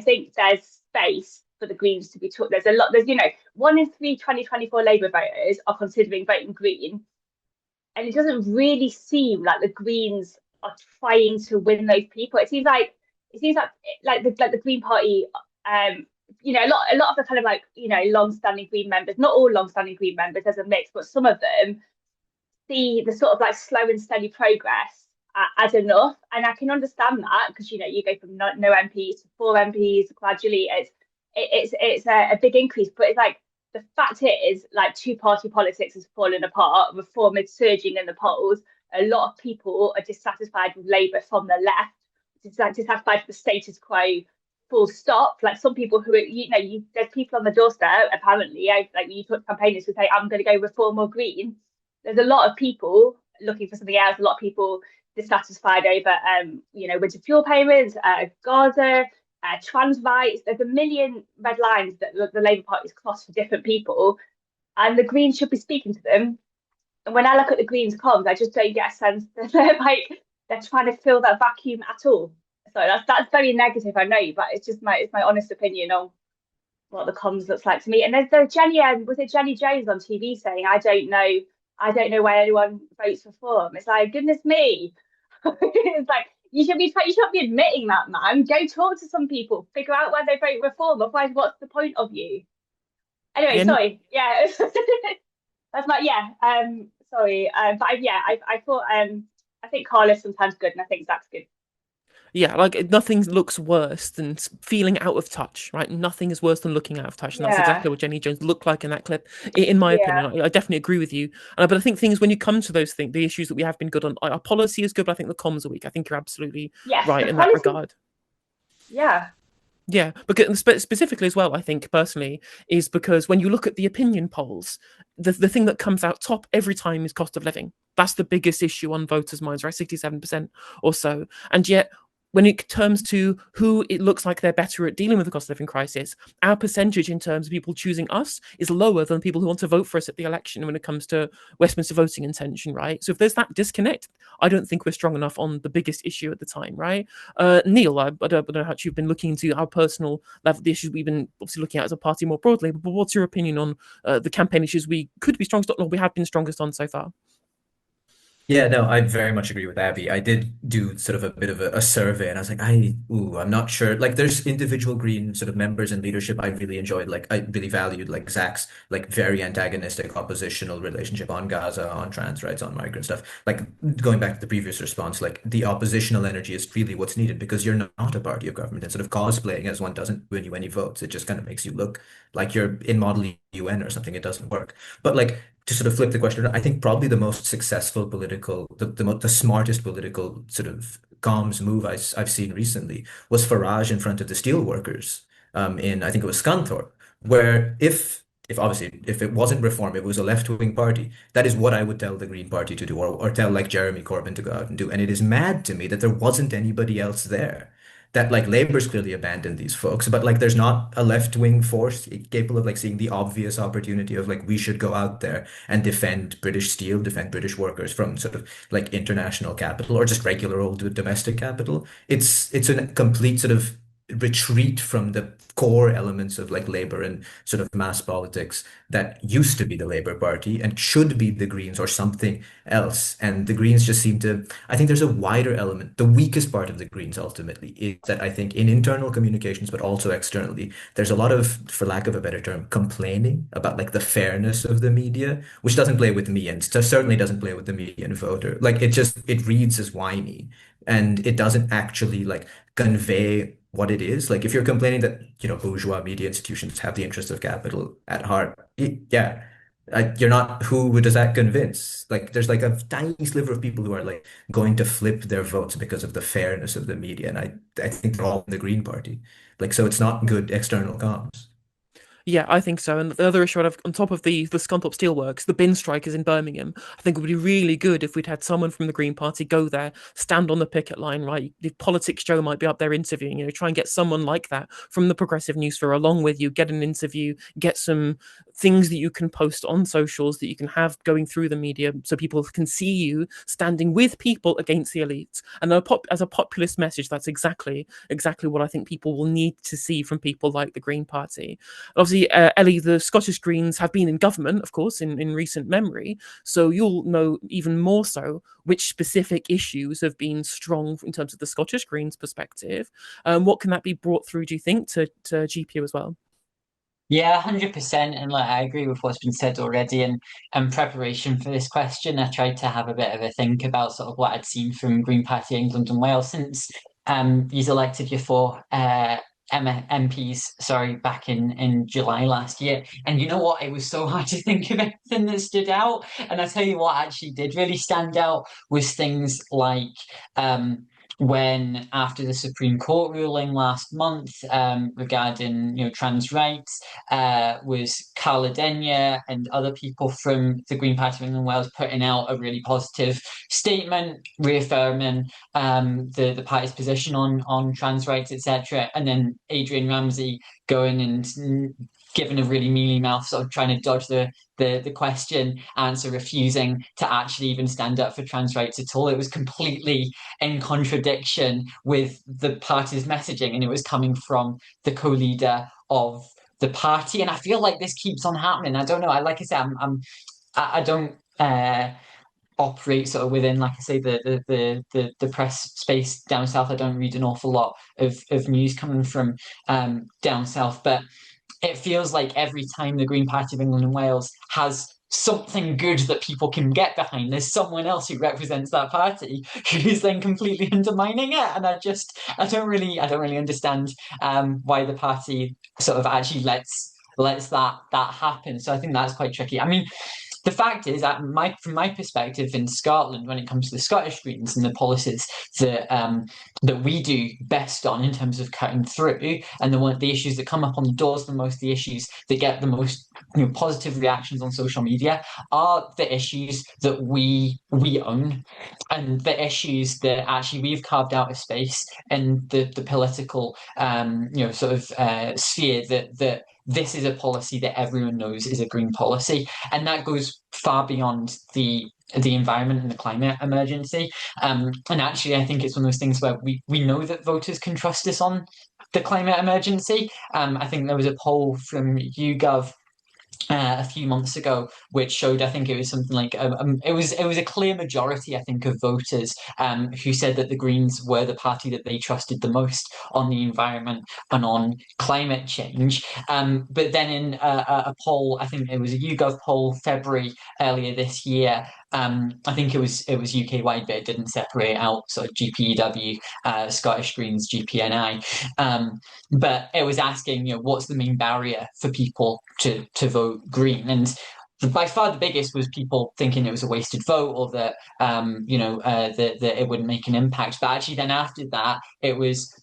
think there's space for the Greens to be taught. There's 1 in 3 2024 Labour voters are considering voting Green, and it doesn't really seem like the Greens are trying to win those people. It seems like the Green Party, you know, a lot of the kind of like, you know, long-standing Green members, not all long-standing Green members, there's a mix, but some of them see the sort of like slow and steady progress as enough. And I can understand that, because, you know, you go from no MPs to 4 MPs gradually. It's a big increase, but it's like, the fact is, like, two-party politics has fallen apart. Reform is surging in the polls. A lot of people are dissatisfied with Labour from the left, dissatisfied with the status quo, full stop. Like, some people who are, you know, there's people on the doorstep, apparently, like, you put campaigners who say, I'm going to go Reform or Green. There's a lot of people looking for something else, a lot of people dissatisfied over, you know, winter fuel payments, Gaza, trans rights. There's a million red lines that the Labour Party's crossed for different people, and the Greens should be speaking to them. And when I look at the Greens comms, I just don't get a sense that they're trying to fill that vacuum at all. So that's very negative, I know, but it's my honest opinion on what the comms looks like to me. And there's Jenny, was it Jenny Jones on TV saying, I don't know why anyone votes for Reform. It's like, goodness me. It's like, you should be admitting that, man. Go talk to some people, figure out why they vote Reform. Otherwise, what's the point of you? Anyway, sorry. Yeah, that's not. Yeah. Sorry. But I thought. I think Carl is sometimes good, and I think Zach's good. Yeah, like, nothing looks worse than feeling out of touch, right? Nothing is worse than looking out of touch. And that's exactly what Jenny Jones looked like in that clip, in my opinion. I definitely agree with you. But I think things, when you come to those things, the issues that we have been good on, our policy is good, but I think the comms are weak. I think you're absolutely right in that regard. Yeah. Yeah, because specifically as well, I think personally, is because when you look at the opinion polls, the thing that comes out top every time is cost of living. That's the biggest issue on voters' minds, right? 67% or so. And yet, when it comes to who it looks like they're better at dealing with the cost of living crisis, our percentage in terms of people choosing us is lower than people who want to vote for us at the election when it comes to Westminster voting intention, right? So if there's that disconnect, I don't think we're strong enough on the biggest issue at the time, right? Neil, I don't know how much you've been looking into our personal level, the issues we've been obviously looking at as a party more broadly, but what's your opinion on the campaign issues we could be strongest on, or we have been strongest on so far? Yeah, no, I very much agree with Abby. I did do sort of a bit of a survey, and I was like, I'm not sure. Like, there's individual Green sort of members and leadership I really enjoyed. Like, I really valued, like, Zach's, like, very antagonistic, oppositional relationship on Gaza, on trans rights, on migrant stuff. Like, going back to the previous response, like, the oppositional energy is really what's needed, because you're not a party of government, and sort of cosplaying as one doesn't win you any votes. It just kind of makes you look like you're in Model UN or something. It doesn't work. But, like, to sort of flip the question, I think probably the most successful political, the smartest political sort of comms move I've seen recently was Farage in front of the steelworkers, in, I think it was Scunthorpe, where if obviously if it wasn't Reform, it was a left-wing party, that is what I would tell the Green Party to do, or tell, like, Jeremy Corbyn to go out and do. And it is mad to me that there wasn't anybody else there. That, like, Labour's clearly abandoned these folks, but, like, there's not a left-wing force capable of, like, seeing the obvious opportunity of, like, we should go out there and defend British steel, defend British workers from sort of, like, international capital or just regular old domestic capital. It's a complete sort of retreat from the core elements of, like, Labour and sort of mass politics that used to be the Labour Party and should be the Greens or something else. And the Greens just seem to, I think there's a wider element. The weakest part of the Greens ultimately is that I think in internal communications, but also externally, there's a lot of, for lack of a better term, complaining about, like, the fairness of the media, which doesn't play with me and certainly doesn't play with the median voter. Like, it reads as whiny, and it doesn't actually, like, convey what it is. Like, if you're complaining that, you know, bourgeois media institutions have the interests of capital at heart, yeah, you're not, who does that convince? Like, there's, like, a tiny sliver of people who are, like, going to flip their votes because of the fairness of the media, and I think they're all in the Green Party. Like, so it's not good external comms. Yeah, I think so. And the other issue, on top of the Scunthorpe Steelworks, the bin strikers in Birmingham, I think it would be really good if we'd had someone from the Green Party go there, stand on the picket line, right? The Politics Joe might be up there interviewing, you know, try and get someone like that from the Progressive Newsfeed along with you, get an interview, get some things that you can post on socials that you can have going through the media so people can see you standing with people against the elites. And as a populist message, that's exactly what I think people will need to see from people like the Green Party. And obviously, obviously, Ellie, the Scottish Greens have been in government, of course, in recent memory. So you'll know even more so which specific issues have been strong in terms of the Scottish Greens perspective. What can that be brought through, do you think, to GPU as well? Yeah, 100%. And like I agree with what's been said already. And in preparation for this question, I tried to have a bit of a think about sort of what I'd seen from Green Party England and Wales since you've elected your four MPs, sorry, back in July last year. And you know what? It was so hard to think of anything that stood out. And I tell you what actually did really stand out was things like when after the Supreme Court ruling last month regarding trans rights, was Carla Denyer and other people from the Green Party of England and Wales putting out a really positive statement reaffirming the party's position on trans rights, etc. And then Adrian Ramsey going and giving a really mealy mouth, sort of trying to dodge the question answer, refusing to actually even stand up for trans rights at all. It was completely in contradiction with the party's messaging, and it was coming from the co-leader of the party. And I feel like this keeps on happening. I don't know. Like I said, I don't operate sort of within, like I say, the press space down south. I don't read an awful lot of news coming from down south, but it feels like every time the Green Party of England and Wales has something good that people can get behind, there's someone else who represents that party who's then completely undermining it. And I don't really understand why the party sort of actually lets that happen. So I think that's quite tricky. I mean, the fact is that from my perspective in Scotland, when it comes to the Scottish Greens and the policies that we do best on in terms of cutting through, and the issues that come up on the doors the most, the issues that get the most positive reactions on social media, are the issues that we own, and the issues that actually we've carved out a space in the political sphere that this is a policy that everyone knows is a green policy, and that goes far beyond the environment and the climate emergency. And actually, I think it's one of those things where we know that voters can trust us on the climate emergency. I think there was a poll from YouGov a few months ago, which showed, I think it was something like it was a clear majority, I think, of voters who said that the Greens were the party that they trusted the most on the environment and on climate change. But then in a poll, I think it was a YouGov poll, February earlier this year. I think it was UK wide, but it didn't separate out sort of GPEW, Scottish Greens, GPNI. But it was asking, what's the main barrier for people to vote Green? And by far the biggest was people thinking it was a wasted vote, or that that it wouldn't make an impact. But actually, then after that, it was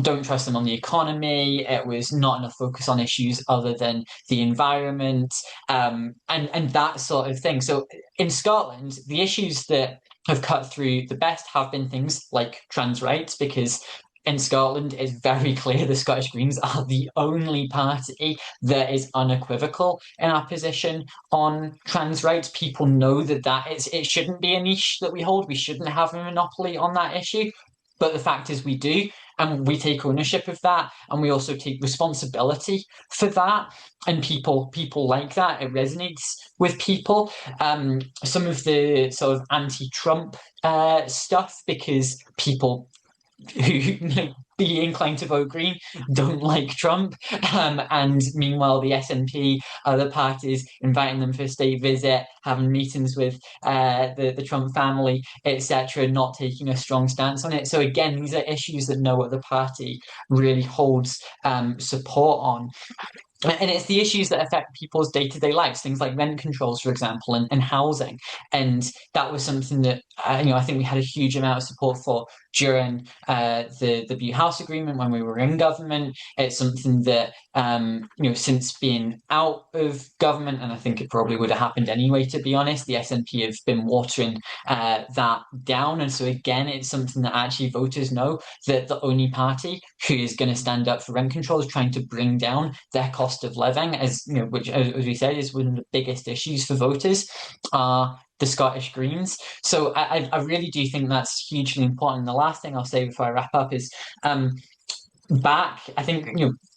don't trust them on the economy. It was not enough focus on issues other than the environment, and that sort of thing. So in Scotland, the issues that have cut through the best have been things like trans rights, because in Scotland, it's very clear the Scottish Greens are the only party that is unequivocal in our position on trans rights. People know that it shouldn't be a niche that we hold. We shouldn't have a monopoly on that issue. But the fact is we do, and we take ownership of that, and we also take responsibility for that. And people like that. It resonates with people. Some of the sort of anti-Trump stuff, because people who be inclined to vote Green don't like Trump, and meanwhile the SNP, other parties inviting them for a state visit, having meetings with the Trump family, etc., not taking a strong stance on it. So again, these are issues that no other party really holds support on. And it's the issues that affect people's day-to-day lives, things like rent controls, for example, and housing. And that was something that I think we had a huge amount of support for during the View House Agreement when we were in government. It's something that since being out of government, and I think it probably would have happened anyway, to be honest, the SNP have been watering that down. And so again, it's something that actually voters know that the only party who is going to stand up for rent control is trying to bring down their cost of living, which, as we said, is one of the biggest issues for voters, are the Scottish Greens. So I really do think that's hugely important. The last thing I'll say before I wrap up is I think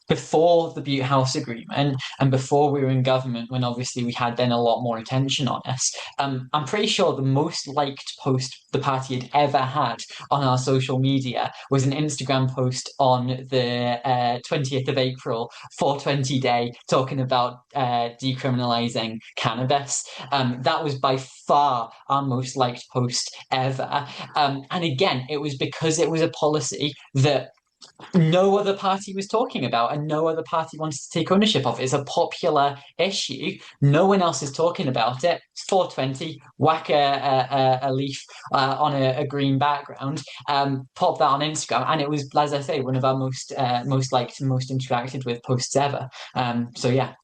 before the Butte House Agreement and before we were in government, when obviously we had then a lot more attention on us, I'm pretty sure the most liked post the party had ever had on our social media was an Instagram post on the 20th of April, 420 Day, talking about decriminalizing cannabis. That was by far our most liked post ever. And again, it was because it was a policy that no other party was talking about and no other party wanted to take ownership of. It's a popular issue. No one else is talking about it. It's 420, whack a leaf on a green background, pop that on Instagram, and it was, as I say, one of our most liked and most interacted with posts ever. So yeah.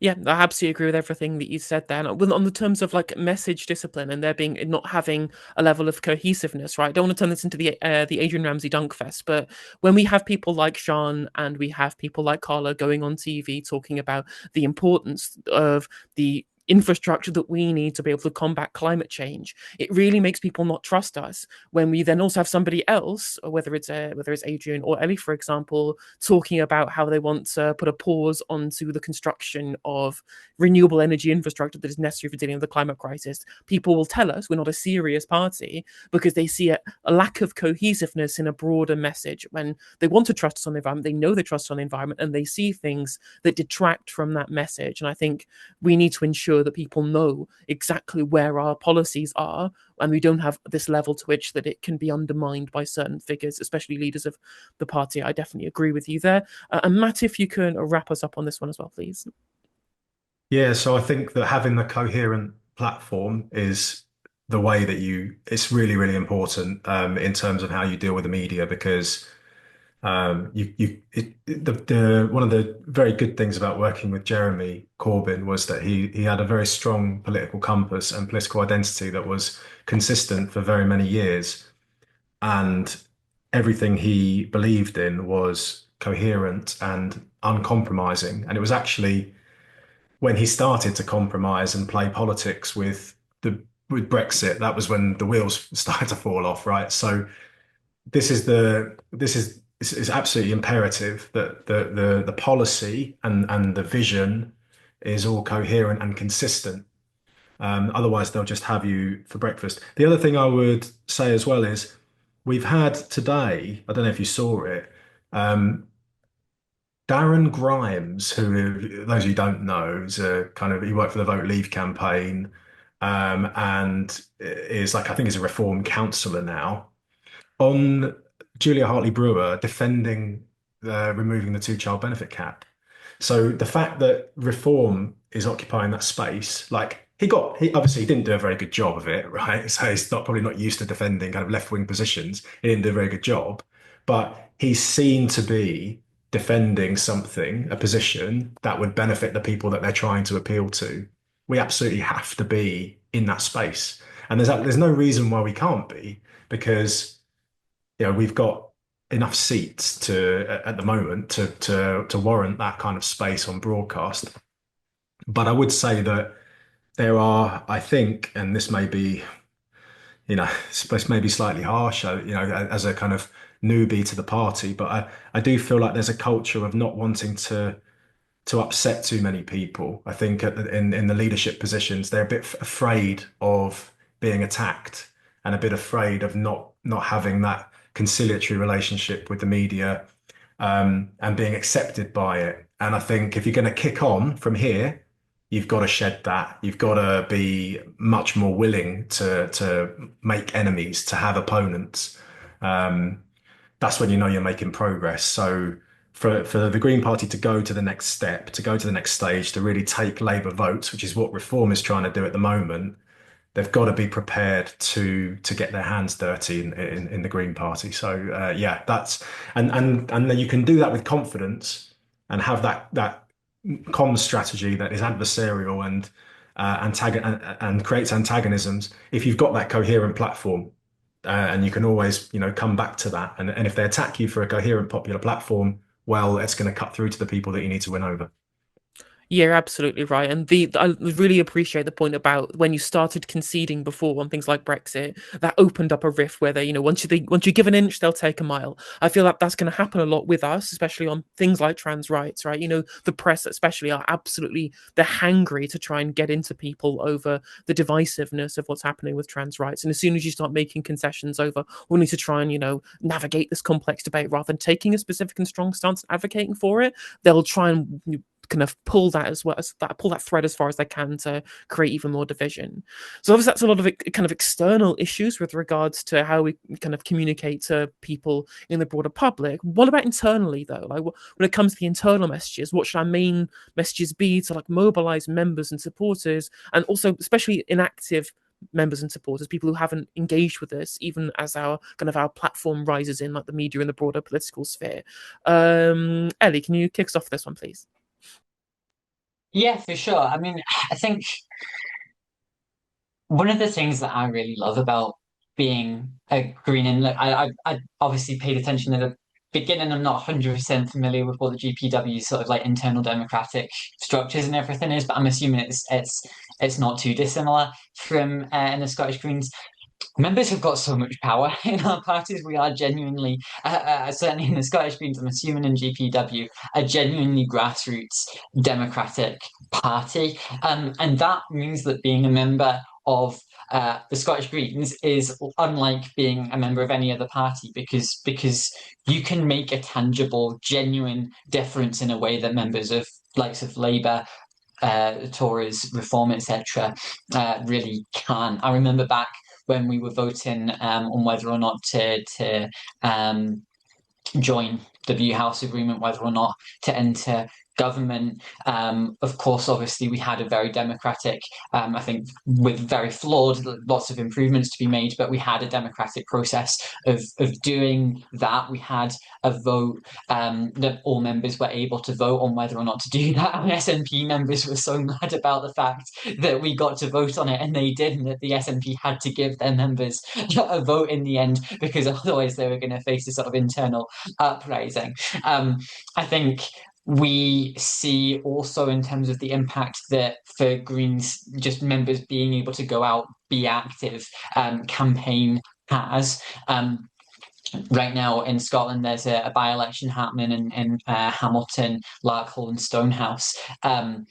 Yeah, I absolutely agree with everything that you said there. And on the terms of like message discipline and there being not having a level of cohesiveness, right? I don't want to turn this into the Adrian Ramsey dunk fest, but when we have people like Sean and we have people like Carla going on TV talking about the importance of the infrastructure that we need to be able to combat climate change, it really makes people not trust us. When we then also have somebody else, whether it's Adrian or Ellie, for example, talking about how they want to put a pause onto the construction of renewable energy infrastructure that is necessary for dealing with the climate crisis, people will tell us we're not a serious party because they see a lack of cohesiveness in a broader message. When they want to trust us on the environment, they know they trust us on the environment, and they see things that detract from that message. And I think we need to ensure that people know exactly where our policies are, and we don't have this level to which that it can be undermined by certain figures, especially leaders of the party. I definitely agree with you there. And Matt, if you can wrap us up on this one as well, please. Yeah, so I think that having the coherent platform is the way that it's really, really important in terms of how you deal with the media, because one of the very good things about working with Jeremy Corbyn was that he had a very strong political compass and political identity that was consistent for very many years, and everything he believed in was coherent and uncompromising. And it was actually when he started to compromise and play politics with Brexit, that was when the wheels started to fall off, right? So it's absolutely imperative that the policy and the vision is all coherent and consistent. Otherwise, they'll just have you for breakfast. The other thing I would say as well is we've had today, I don't know if you saw it, Darren Grimes, who those who don't know, is he worked for the Vote Leave campaign, and is like, I think he's a Reform councillor now, on Julia Hartley-Brewer defending removing the two-child benefit cap. So the fact that Reform is occupying that space, like he obviously didn't do a very good job of it, right? So he's probably not used to defending kind of left-wing positions. He didn't do a very good job, but he's seen to be defending a position that would benefit the people that they're trying to appeal to. We absolutely have to be in that space, and there's no reason why we can't be, because we've got enough seats at the moment to warrant that kind of space on broadcast. But I would say that there are, I think, and this may be, this may be slightly harsh, as a kind of newbie to the party, but I do feel like there's a culture of not wanting to upset too many people. I think in the leadership positions, they're a bit afraid of being attacked and a bit afraid of not having that conciliatory relationship with the media, and being accepted by it. And I think if you're going to kick on from here, you've got to shed that. You've got to be much more willing to make enemies, to have opponents. That's when you're making progress. So for the Green Party to go to the next step, to go to the next stage, to really take Labour votes, which is what Reform is trying to do at the moment, they've got to be prepared to get their hands dirty in the Green Party. So yeah, that's and then you can do that with confidence and have that comms strategy that is adversarial and creates antagonisms if you've got that coherent platform, and you can always come back to that. And if they attack you for a coherent popular platform, well, it's going to cut through to the people that you need to win over. You're absolutely right. And I really appreciate the point about when you started conceding before on things like Brexit, that opened up a rift where they, once you give an inch, they'll take a mile. I feel like that's going to happen a lot with us, especially on things like trans rights, right? The press especially they're hangry to try and get into people over the divisiveness of what's happening with trans rights. And as soon as you start making concessions over, we need to try and, navigate this complex debate rather than taking a specific and strong stance and advocating for it, they'll try and kind of pull that thread as far as they can to create even more division. So obviously that's a lot of kind of external issues with regards to how we kind of communicate to people in the broader public. What about internally though? Like when it comes to the internal messages, what should our main messages be to mobilize members and supporters, and also especially inactive members and supporters, people who haven't engaged with us, even as our platform rises in the media and the broader political sphere? Ellie, can you kick us off this one, please? Yeah, for sure. I mean, I think one of the things that I really love about being a Green, and look, I obviously paid attention at the beginning. I'm not 100% familiar with what the GPW sort of internal democratic structures and everything is, but I'm assuming it's not too dissimilar from in the Scottish Greens. Members have got so much power in our parties. We are genuinely, certainly in the Scottish Greens, I'm assuming in GPW, a genuinely grassroots democratic party. And that means that being a member of the Scottish Greens is unlike being a member of any other party, because you can make a tangible, genuine difference in a way that members of likes of Labour, Tories, Reform, etc., really can. I remember back when we were voting on whether or not to join the View House Agreement, whether or not to enter government. Of course, obviously, we had a very democratic, I think, with very flawed, lots of improvements to be made, but we had a democratic process of doing that. We had a vote that all members were able to vote on whether or not to do that. And SNP members were so mad about the fact that we got to vote on it, and they didn't, that the SNP had to give their members a vote in the end, because otherwise they were going to face a sort of internal uprising. I think we see also, in terms of the impact that for Greens, just members being able to go out, be active, campaign has. Right now in Scotland, there's a by-election happening in Hamilton, Larkhall, and Stonehouse, and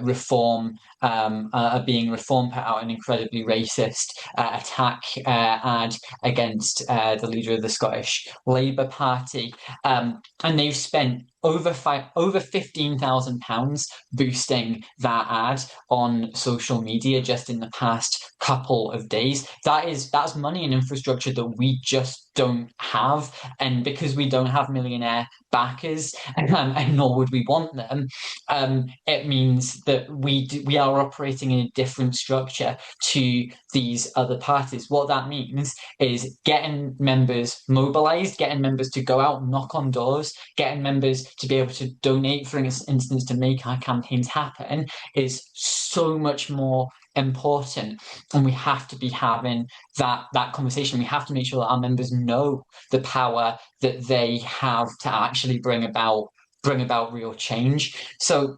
Reform are being Reform put out an incredibly racist attack ad against the leader of the Scottish Labour Party, and they've spent over £15,000 boosting that ad on social media just in the past couple of days. That's money and infrastructure that we just don't have, and because we don't have millionaire backers, and nor would we want them, it means that we are operating in a different structure to these other parties. What that means is getting members mobilized, getting members to go out and knock on doors, getting members to be able to donate, for instance, to make our campaigns happen, is so much more important. And we have to be having that conversation. We have to make sure that our members know the power that they have to actually bring about real change. So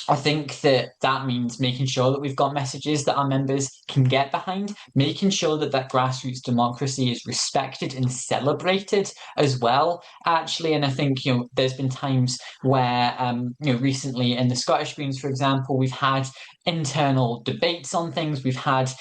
I think that means making sure that we've got messages that our members can get behind, making sure that grassroots democracy is respected and celebrated as well, actually. And I think, there's been times where, recently in the Scottish Greens, for example, we've had internal debates on things. We've had,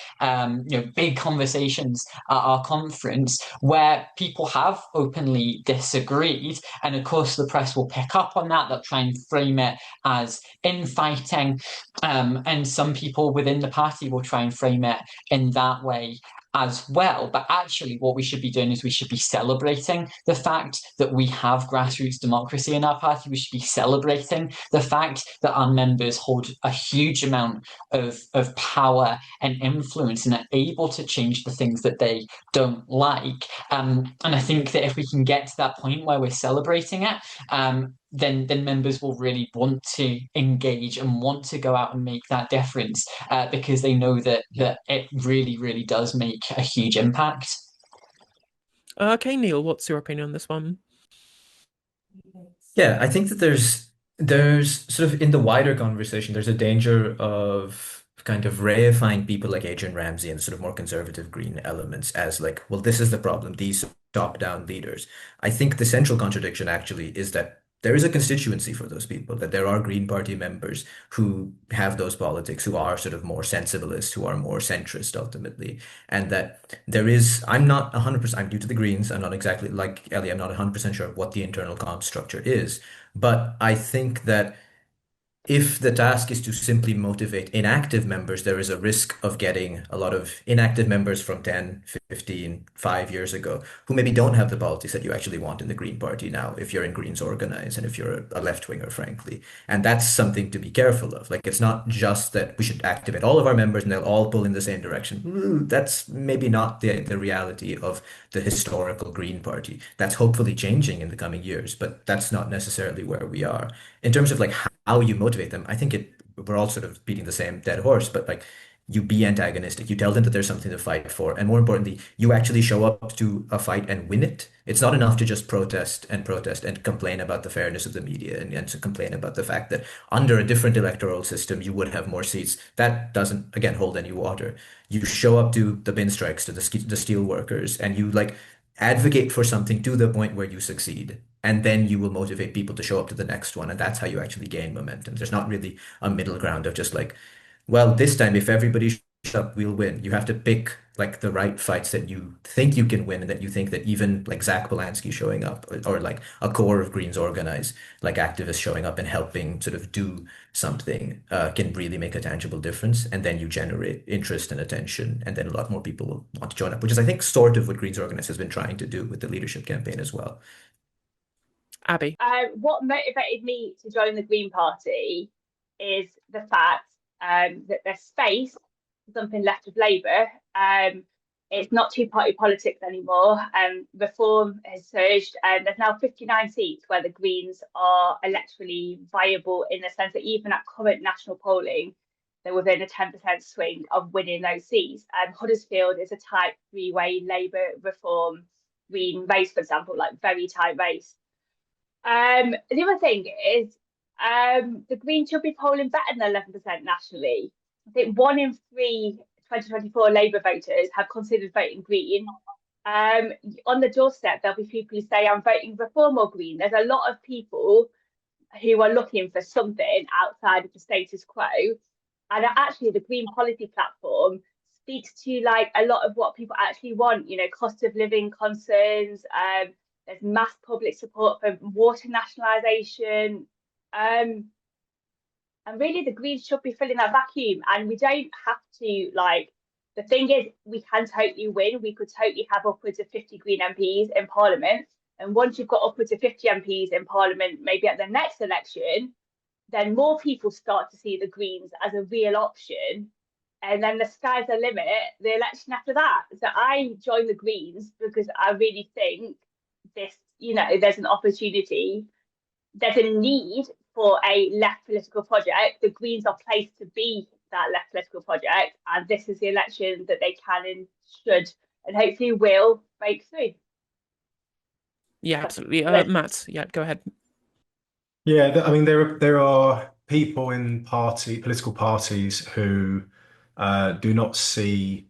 big conversations at our conference where people have openly disagreed. And of course, the press will pick up on that. They'll try and frame it as infighting. And some people within the party will try and frame it in that way as well. But actually, what we should be doing is we should be celebrating the fact that we have grassroots democracy in our party. We should be celebrating the fact that our members hold a huge amount of power and influence and are able to change the things that they don't like. And I think that if we can get to that point where we're celebrating it, then members will really want to engage and want to go out and make that difference, because they know that it really, really does make a huge impact. Okay, Neil, what's your opinion on this one? Yeah, I think that there's There's sort of in the wider conversation, there's a danger of kind of reifying people like Adrian Ramsey and sort of more conservative Green elements as like, well, this is the problem, these top-down leaders. I think the central contradiction actually is that there is a constituency for those people, that there are Green Party members who have those politics, who are sort of more sensibilist, who are more centrist ultimately, and that there is, I'm not 100%, I'm new to the Greens, I'm not exactly like Ellie, I'm not 100% sure what the internal comp structure is. But I think that if the task is to simply motivate inactive members, there is a risk of getting a lot of inactive members from 10, 15, 5 years ago, who maybe don't have the politics that you actually want in the Green Party now, if you're in Greens Organize and if you're a left-winger, frankly. And that's something to be careful of. Like, it's not just that we should activate all of our members and they'll all pull in the same direction. That's maybe not the reality of the historical Green Party. That's hopefully changing in the coming years, but that's not necessarily where we are. In terms of like how you motivate them, I think we're all sort of beating the same dead horse, but like you be antagonistic. You tell them that there's something to fight for. And more importantly, you actually show up to a fight and win it. It's not enough to just protest and complain about the fairness of the media and to complain about the fact that under a different electoral system, you would have more seats. That doesn't, again, hold any water. You show up to the bin strikes, to the steel workers, and you like advocate for something to the point where you succeed. And then you will motivate people to show up to the next one. And that's how you actually gain momentum. There's not really a middle ground of just like, well, this time, if everybody shows up, we'll win. You have to pick like the right fights that you think you can win and that you think that even like Zach Polanski showing up or like a core of Greens Organize, like activists showing up and helping sort of do something can really make a tangible difference. And then you generate interest and attention. And then a lot more people will want to join up, which is, I think, sort of what Greens Organize has been trying to do with the leadership campaign as well. Abi. What motivated me to join the Green Party is the fact that there's space for something left of Labour. It's not two-party politics anymore. Reform has surged, and there's now 59 seats where the Greens are electorally viable in the sense that even at current national polling, they're within a 10% swing of winning those seats. Huddersfield is a tight three-way Labour, Reform, Green race, for example, like very tight race. The other thing is the Greens should be polling better than 11% nationally. I think 1 in 3 2024 Labour voters have considered voting Green. On the doorstep, there'll be people who say, I'm voting Reform or Green. There's a lot of people who are looking for something outside of the status quo. And actually, the Green Policy Platform speaks to like a lot of what people actually want, you know, cost of living concerns. There's mass public support for water nationalisation. And really, the Greens should be filling that vacuum. And we don't have to, like, the thing is, we can totally win. We could totally have upwards of 50 Green MPs in Parliament. And once you've got upwards of 50 MPs in Parliament, maybe at the next election, then more people start to see the Greens as a real option. And then the sky's the limit, the election after that. So I joined the Greens because I really think this, you know, there's an opportunity, there's a need for a left political project. The Greens are placed to be that left political project, and this is the election that they can and should and hopefully will break through. Yeah, absolutely. Matt, yeah, go ahead. Yeah, I mean, there are people in political parties who do not see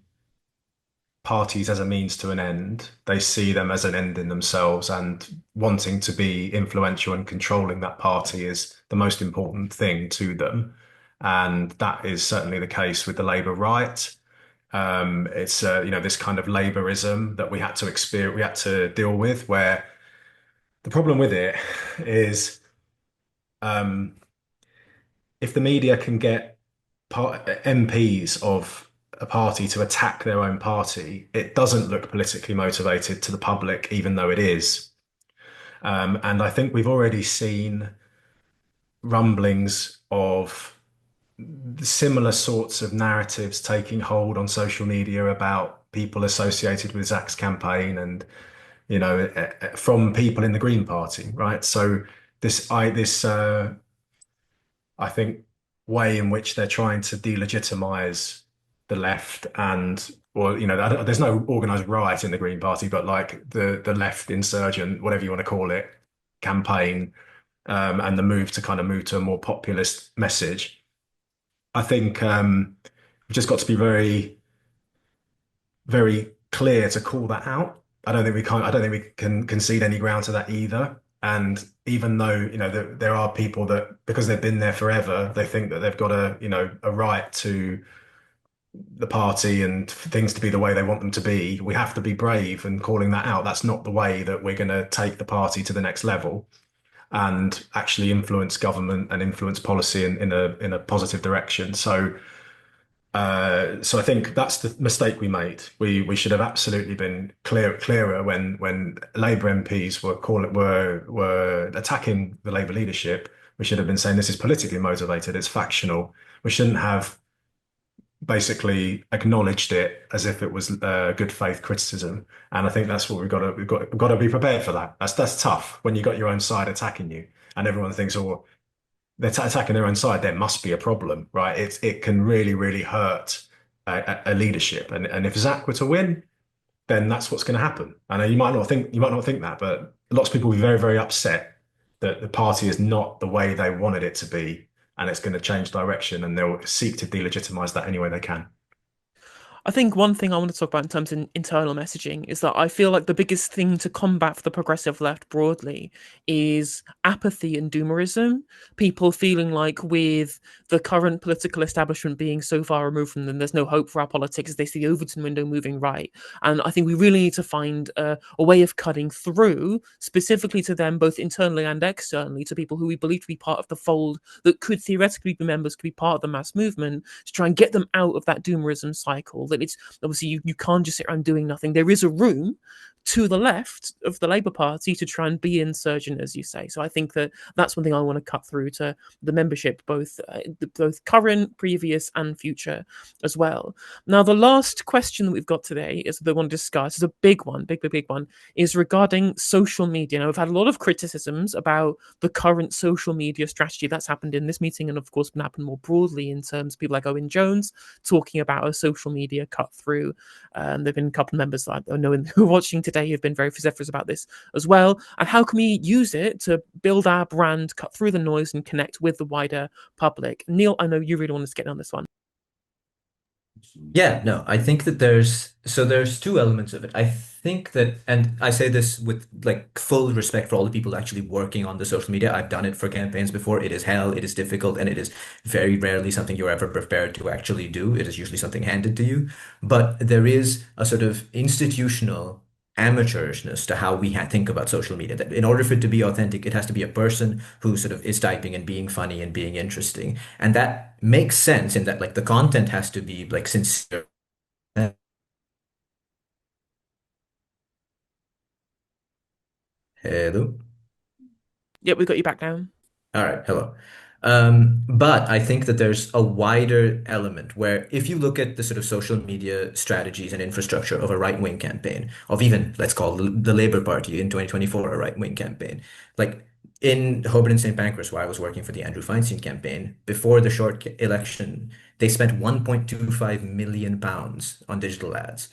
parties as a means to an end. They see them as an end in themselves, and wanting to be influential and controlling that party is the most important thing to them. And that is certainly the case with the Labour right. It's you know, this kind of Labourism that we had to deal with, where the problem with it is if the media can get MPs of a party to attack their own party, it doesn't look politically motivated to the public, even though it is. And I think we've already seen rumblings of similar sorts of narratives taking hold on social media about people associated with Zach's campaign and, you know, from people in the Green Party, right? So I think, way in which they're trying to delegitimize the left and, or, you know, there's no organized riot in the Green Party, but like the left insurgent, whatever you want to call it, campaign, and the move to kind of move to a more populist message. I think we've just got to be very, very clear to call that out. I don't think we can concede any ground to that either. And even though, there are people that, because they've been there forever, they think that they've got a right to the party and things to be the way they want them to be. We have to be brave and calling that out. That's not the way that we're going to take the party to the next level and actually influence government and influence policy in a positive direction. So I think that's the mistake we made. We should have absolutely been clearer when Labour MPs were attacking the Labour leadership. We should have been saying this is politically motivated, it's factional. We shouldn't have basically acknowledged it as if it was good faith criticism. And I think that's what we've got to be prepared for that. That's tough when you got your own side attacking you and everyone thinks, oh, they're attacking their own side, there must be a problem, right? It can really, really hurt a leadership. And if Zach were to win, then that's what's going to happen. I know you might not think that, but lots of people will be very, very upset that the party is not the way they wanted it to be, and it's going to change direction, and they'll seek to delegitimize that any way they can. I think one thing I want to talk about in terms of internal messaging is that I feel like the biggest thing to combat for the progressive left broadly is apathy and doomerism. People feeling like with the current political establishment being so far removed from them, there's no hope for our politics. They see the Overton window moving right. And I think we really need to find a way of cutting through, specifically to them, both internally and externally, to people who we believe to be part of the fold that could theoretically be members, could be part of the mass movement, to try and get them out of that doomerism cycle. That it's obviously you can't just sit around doing nothing. There is a room to the left of the Labour Party to try and be insurgent, as you say. So I think that's one thing I want to cut through to the membership, both current, previous, and future as well. Now, the last question that we've got today is the one to discuss. Is a big one, big one, is regarding social media. Now, we've had a lot of criticisms about the current social media strategy that's happened in this meeting, and of course, been happening more broadly in terms of people like Owen Jones talking about a social media cut through. There've been a couple of members that I know who are watching today who've been very vociferous about this as well. And how can we use it to build our brand, cut through the noise, and connect with the wider public? Neil, I know you really want to get on this one. Yeah, no, I think that there's two elements of it. I think that, and I say this with like full respect for all the people actually working on the social media. I've done it for campaigns before. It is hell, it is difficult, and it is very rarely something you're ever prepared to actually do. It is usually something handed to you. But there is a sort of institutional amateurishness to how we think about social media. That in order for it to be authentic, it has to be a person who sort of is typing and being funny and being interesting. And that makes sense in that like the content has to be like sincere. Hello? Yep, we got you back down. All right, hello. But I think that there's a wider element where if you look at the sort of social media strategies and infrastructure of a right-wing campaign, of even, let's call the Labour Party in 2024 a right-wing campaign, like in Holborn and St. Pancras, where I was working for the Andrew Feinstein campaign, before the short election, they spent £1.25 million on digital ads.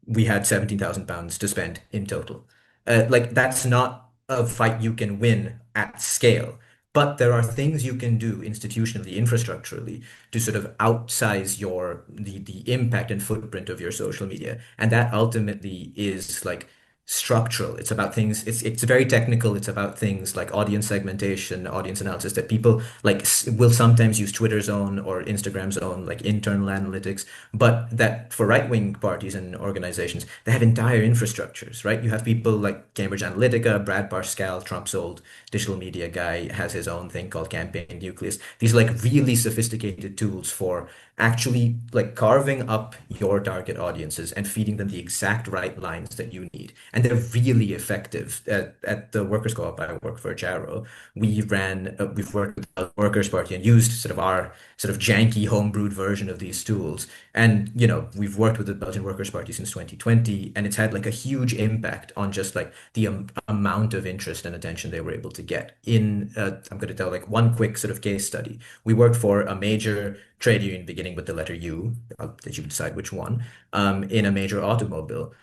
We had £17,000 to spend in total. Like that's not a fight you can win at scale, but there are things you can do institutionally, infrastructurally, to sort of outsize the impact and footprint of your social media, and that ultimately is like structural. It's about things. It's very technical. It's about things like audience segmentation, audience analysis that people like will sometimes use Twitter's own or Instagram's own like internal analytics, but that for right-wing parties and organizations, they have entire infrastructures, right? You have people like Cambridge Analytica, Brad Parscale, Trump's old digital media guy, has his own thing called Campaign Nucleus. These are like really sophisticated tools for actually like carving up your target audiences and feeding them the exact right lines that you need. And they're really effective. At the Workers' Co-op I work for, Jarrow, we've worked with the Workers' Party and used sort of our sort of janky homebrewed version of these tools. And, we've worked with the Belgian Workers' Party since 2020, and it's had like a huge impact on just like the amount of interest and attention they were able to get. I'm going to tell like one quick sort of case study. We worked for a major trade union beginning with the letter U, I'll let you decide which one, in a major automobile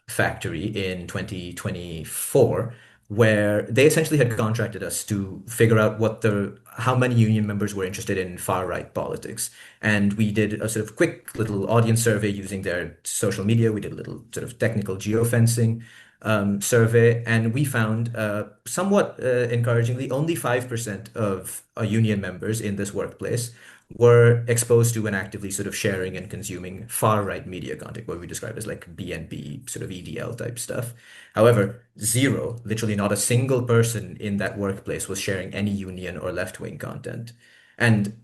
factory in 2024. where they essentially had contracted us to figure out how many union members were interested in far right politics. And we did a sort of quick little audience survey using their social media. We did a little sort of technical geofencing survey, and we found somewhat encouragingly only 5% of union members in this workplace were exposed to and actively sort of sharing and consuming far right media content, what we describe as like BNP, sort of EDL type stuff. However, zero, literally not a single person in that workplace was sharing any union or left-wing content. And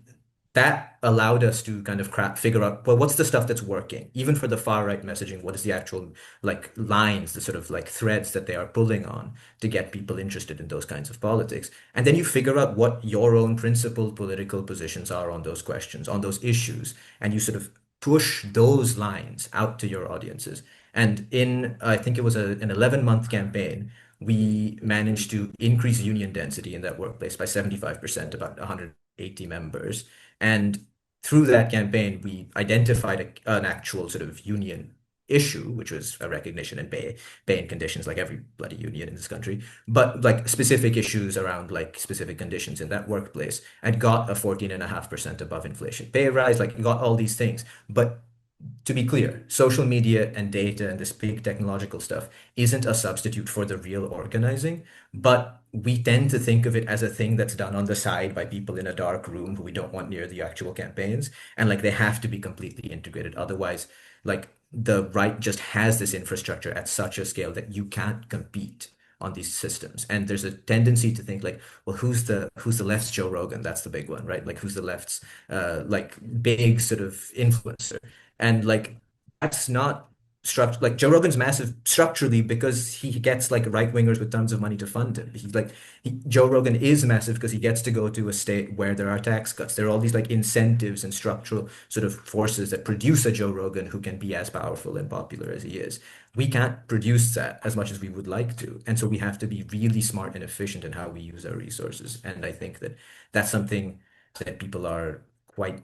that allowed us to kind of figure out, well, what's the stuff that's working? Even for the far right messaging, what is the actual like lines, the sort of like threads that they are pulling on to get people interested in those kinds of politics? And then you figure out what your own principled political positions are on those questions, on those issues, and you sort of push those lines out to your audiences. And in, I think it was an 11-month campaign, we managed to increase union density in that workplace by 75%, about 180 members. And through that campaign, we identified an actual sort of union issue, which was a recognition and pay and conditions, like every bloody union in this country, but like specific issues around like specific conditions in that workplace, and got a 14.5% above inflation pay rise, like got all these things. But to be clear, social media and data and this big technological stuff isn't a substitute for the real organizing, but we tend to think of it as a thing that's done on the side by people in a dark room who we don't want near the actual campaigns. And like they have to be completely integrated. Otherwise, like the right just has this infrastructure at such a scale that you can't compete on these systems. And there's a tendency to think like, well, who's the left's Joe Rogan? That's the big one, right? Like who's the left's like big sort of influencer? And like that's not structure, like Joe Rogan's massive structurally because he gets like right wingers with tons of money to fund him. Joe Rogan is massive because he gets to go to a state where there are tax cuts. There are all these like incentives and structural sort of forces that produce a Joe Rogan who can be as powerful and popular as he is. We can't produce that as much as we would like to. And so we have to be really smart and efficient in how we use our resources. And I think that that's something that people are quite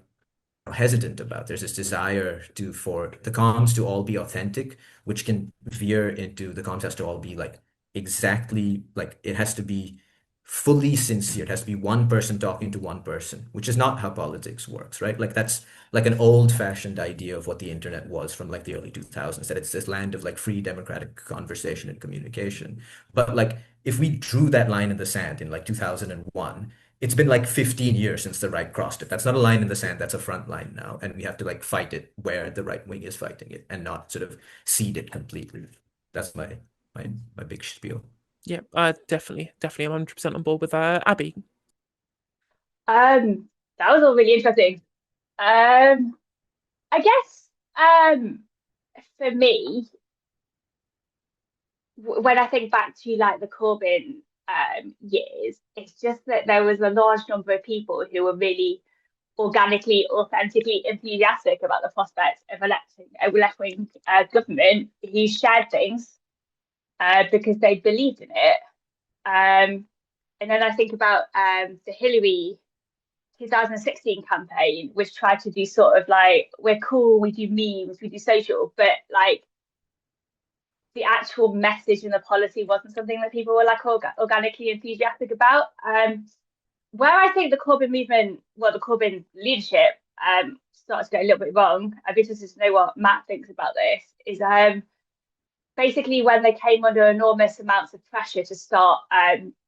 hesitant about. There's this desire for the comms to all be authentic, which can veer into the comms has to all be like exactly like it has to be fully sincere. It has to be one person talking to one person, which is not how politics works, right? Like that's like an old-fashioned idea of what the internet was from like the early 2000s, that it's this land of like free democratic conversation and communication. But like if we drew that line in the sand in like 2001, it's been like 15 years since the right crossed it. That's not a line in the sand, that's a front line now. And we have to like fight it where the right wing is fighting it and not sort of cede it completely. That's my big spiel. Yeah, definitely I'm 100% on board with Abi. That was all really interesting. I guess for me, when I think back to like the Corbyn years, it's just that there was a large number of people who were really organically, authentically enthusiastic about the prospects of electing a left-wing government who shared things because they believed in it. And then I think about the Hillary 2016 campaign, which tried to do sort of like, we're cool, we do memes, we do social, but like the actual message and the policy wasn't something that people were like organically enthusiastic about. Where I think the Corbyn movement, well, the Corbyn leadership started to go a little bit wrong, I'd be interested to know what Matt thinks about this, is basically when they came under enormous amounts of pressure to start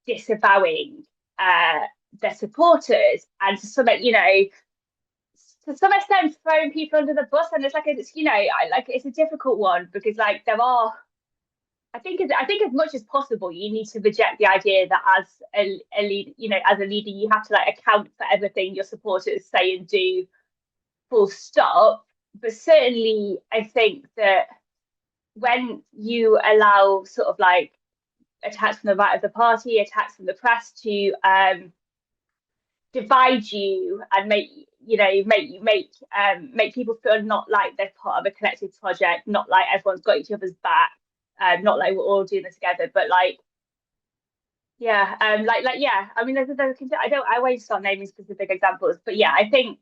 disavowing their supporters and to some, you know, to some extent throwing people under the bus. And it's like, it's, you know, it's a difficult one because like there are, I think as much as possible, you need to reject the idea that as a leader, you know, as a leader, you have to like account for everything your supporters say and do, full stop. But certainly, I think that when you allow sort of like attacks from the right of the party, attacks from the press to divide you and make people feel not like they're part of a collective project, not like everyone's got each other's back. Not like we're all doing this together, but like, yeah, yeah. I mean, I won't start naming specific examples, but yeah, I think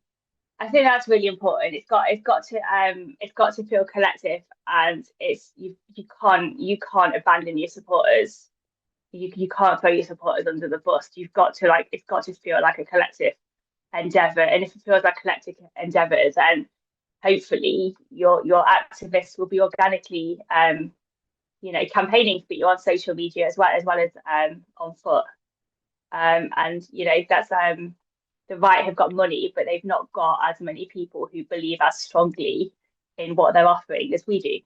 that's really important. It's got to feel collective, and it's you can't abandon your supporters. you can't throw your supporters under the bus. You've got to it's got to feel like a collective endeavour, and if it feels like collective endeavours, then hopefully your activists will be organically campaigning for you on social media as well as on foot. And that's the right have got money, but they've not got as many people who believe as strongly in what they're offering as we do.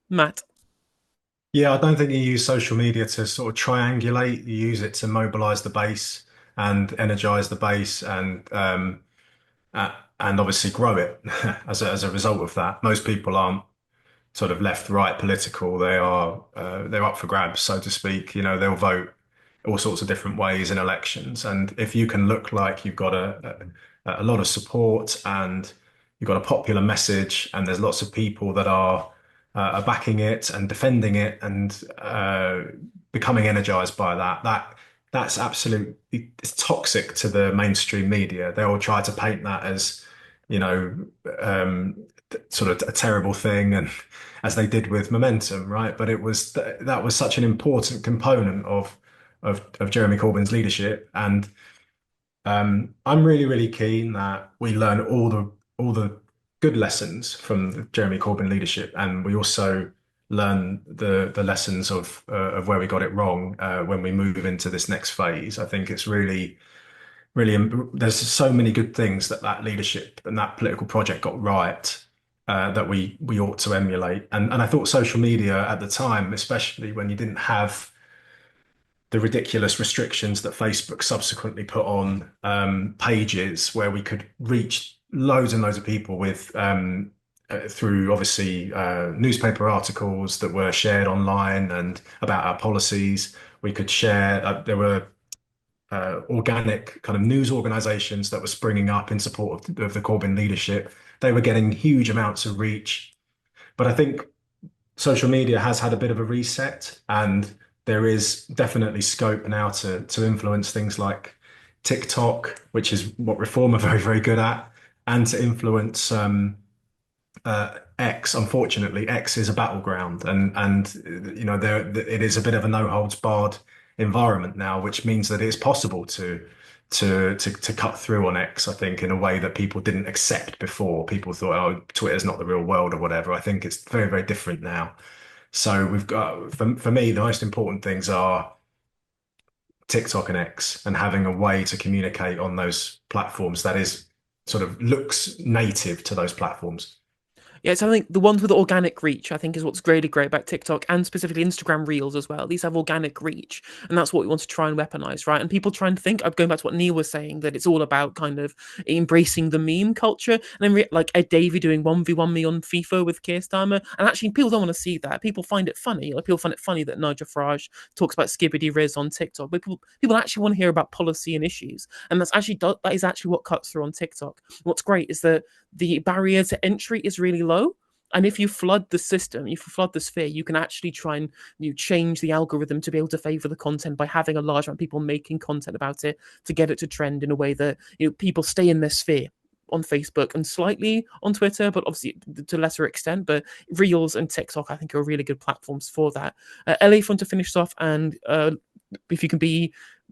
Matt. Yeah, I don't think you use social media to sort of triangulate. You use it to mobilize the base and energize the base and obviously grow it as a result of that. Most people aren't sort of left, right political. They're up for grabs, so to speak. They'll vote all sorts of different ways in elections. And if you can look like you've got a lot of support and you've got a popular message and there's lots of people that are backing it and defending it and becoming energized by that's absolutely, it's toxic to the mainstream media. They all try to paint that as, sort of a terrible thing, and as they did with Momentum, right? But that was such an important component of Jeremy Corbyn's leadership, and I'm really, really keen that we learn all the good lessons from the Jeremy Corbyn leadership, and we also learn the lessons of where we got it wrong when we move into this next phase. I think it's really, really, there's so many good things that leadership and that political project got right that we ought to emulate. And I thought social media at the time, especially when you didn't have the ridiculous restrictions that Facebook subsequently put on pages where we could reach loads and loads of people with through obviously newspaper articles that were shared online and about our policies. We could share, there were organic kind of news organizations that were springing up in support of the Corbyn leadership. They were getting huge amounts of reach. But I think social media has had a bit of a reset, and there is definitely scope now to influence things like TikTok, which is what Reform are very, very good at, and to influence X. Unfortunately, X is a battleground, and it is a bit of a no holds barred environment now, which means that it is possible to cut through on X, I think, in a way that people didn't accept before. People thought, oh, Twitter's not the real world or whatever. I think it's very, very different now. So we've got, for me, the most important things are TikTok and X, and having a way to communicate on those platforms that is sort of looks native to those platforms. Yeah, so I think the ones with organic reach, I think, is what's really great about TikTok and specifically Instagram Reels as well. These have organic reach, and that's what we want to try and weaponize, right? And people try and think, I'm going back to what Neil was saying, that it's all about kind of embracing the meme culture. And then like Ed Davey doing 1v1 me on FIFA with Keir Starmer. And actually, people don't want to see that. People find it funny. Like, people find it funny that Nigel Farage talks about Skibbity Riz on TikTok. But people actually want to hear about policy and issues. And that is actually what cuts through on TikTok. What's great is that the barrier to entry is really low. And if you flood the system, if you flood the sphere, you can actually try and change the algorithm to be able to favor the content by having a large amount of people making content about it to get it to trend in a way that people stay in their sphere on Facebook and slightly on Twitter, but obviously to a lesser extent. But Reels and TikTok, I think, are really good platforms for that. Ellie, if you want to finish off, and if you can be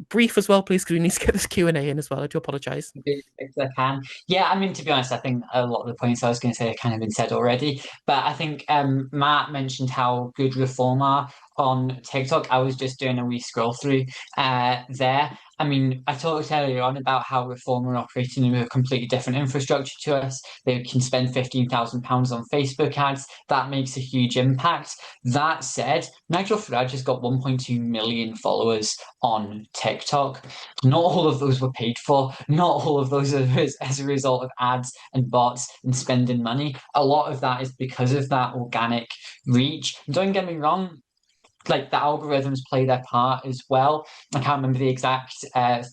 brief as well, please, because we need to get this Q&A in as well. I do apologise. If I can. Yeah, I mean, to be honest, I think a lot of the points I was going to say have kind of been said already. But I think Matt mentioned how good Reform are on TikTok. I was just doing a wee scroll through there. I mean, I talked earlier on about how Reform are operating in a completely different infrastructure to us. They can spend £15,000 on Facebook ads. That makes a huge impact. That said, Nigel Farage has got 1.2 million followers on TikTok. Not all of those were paid for. Not all of those are as a result of ads and bots and spending money. A lot of that is because of that organic reach. Don't get me wrong, like, the algorithms play their part as well. I can't remember the exact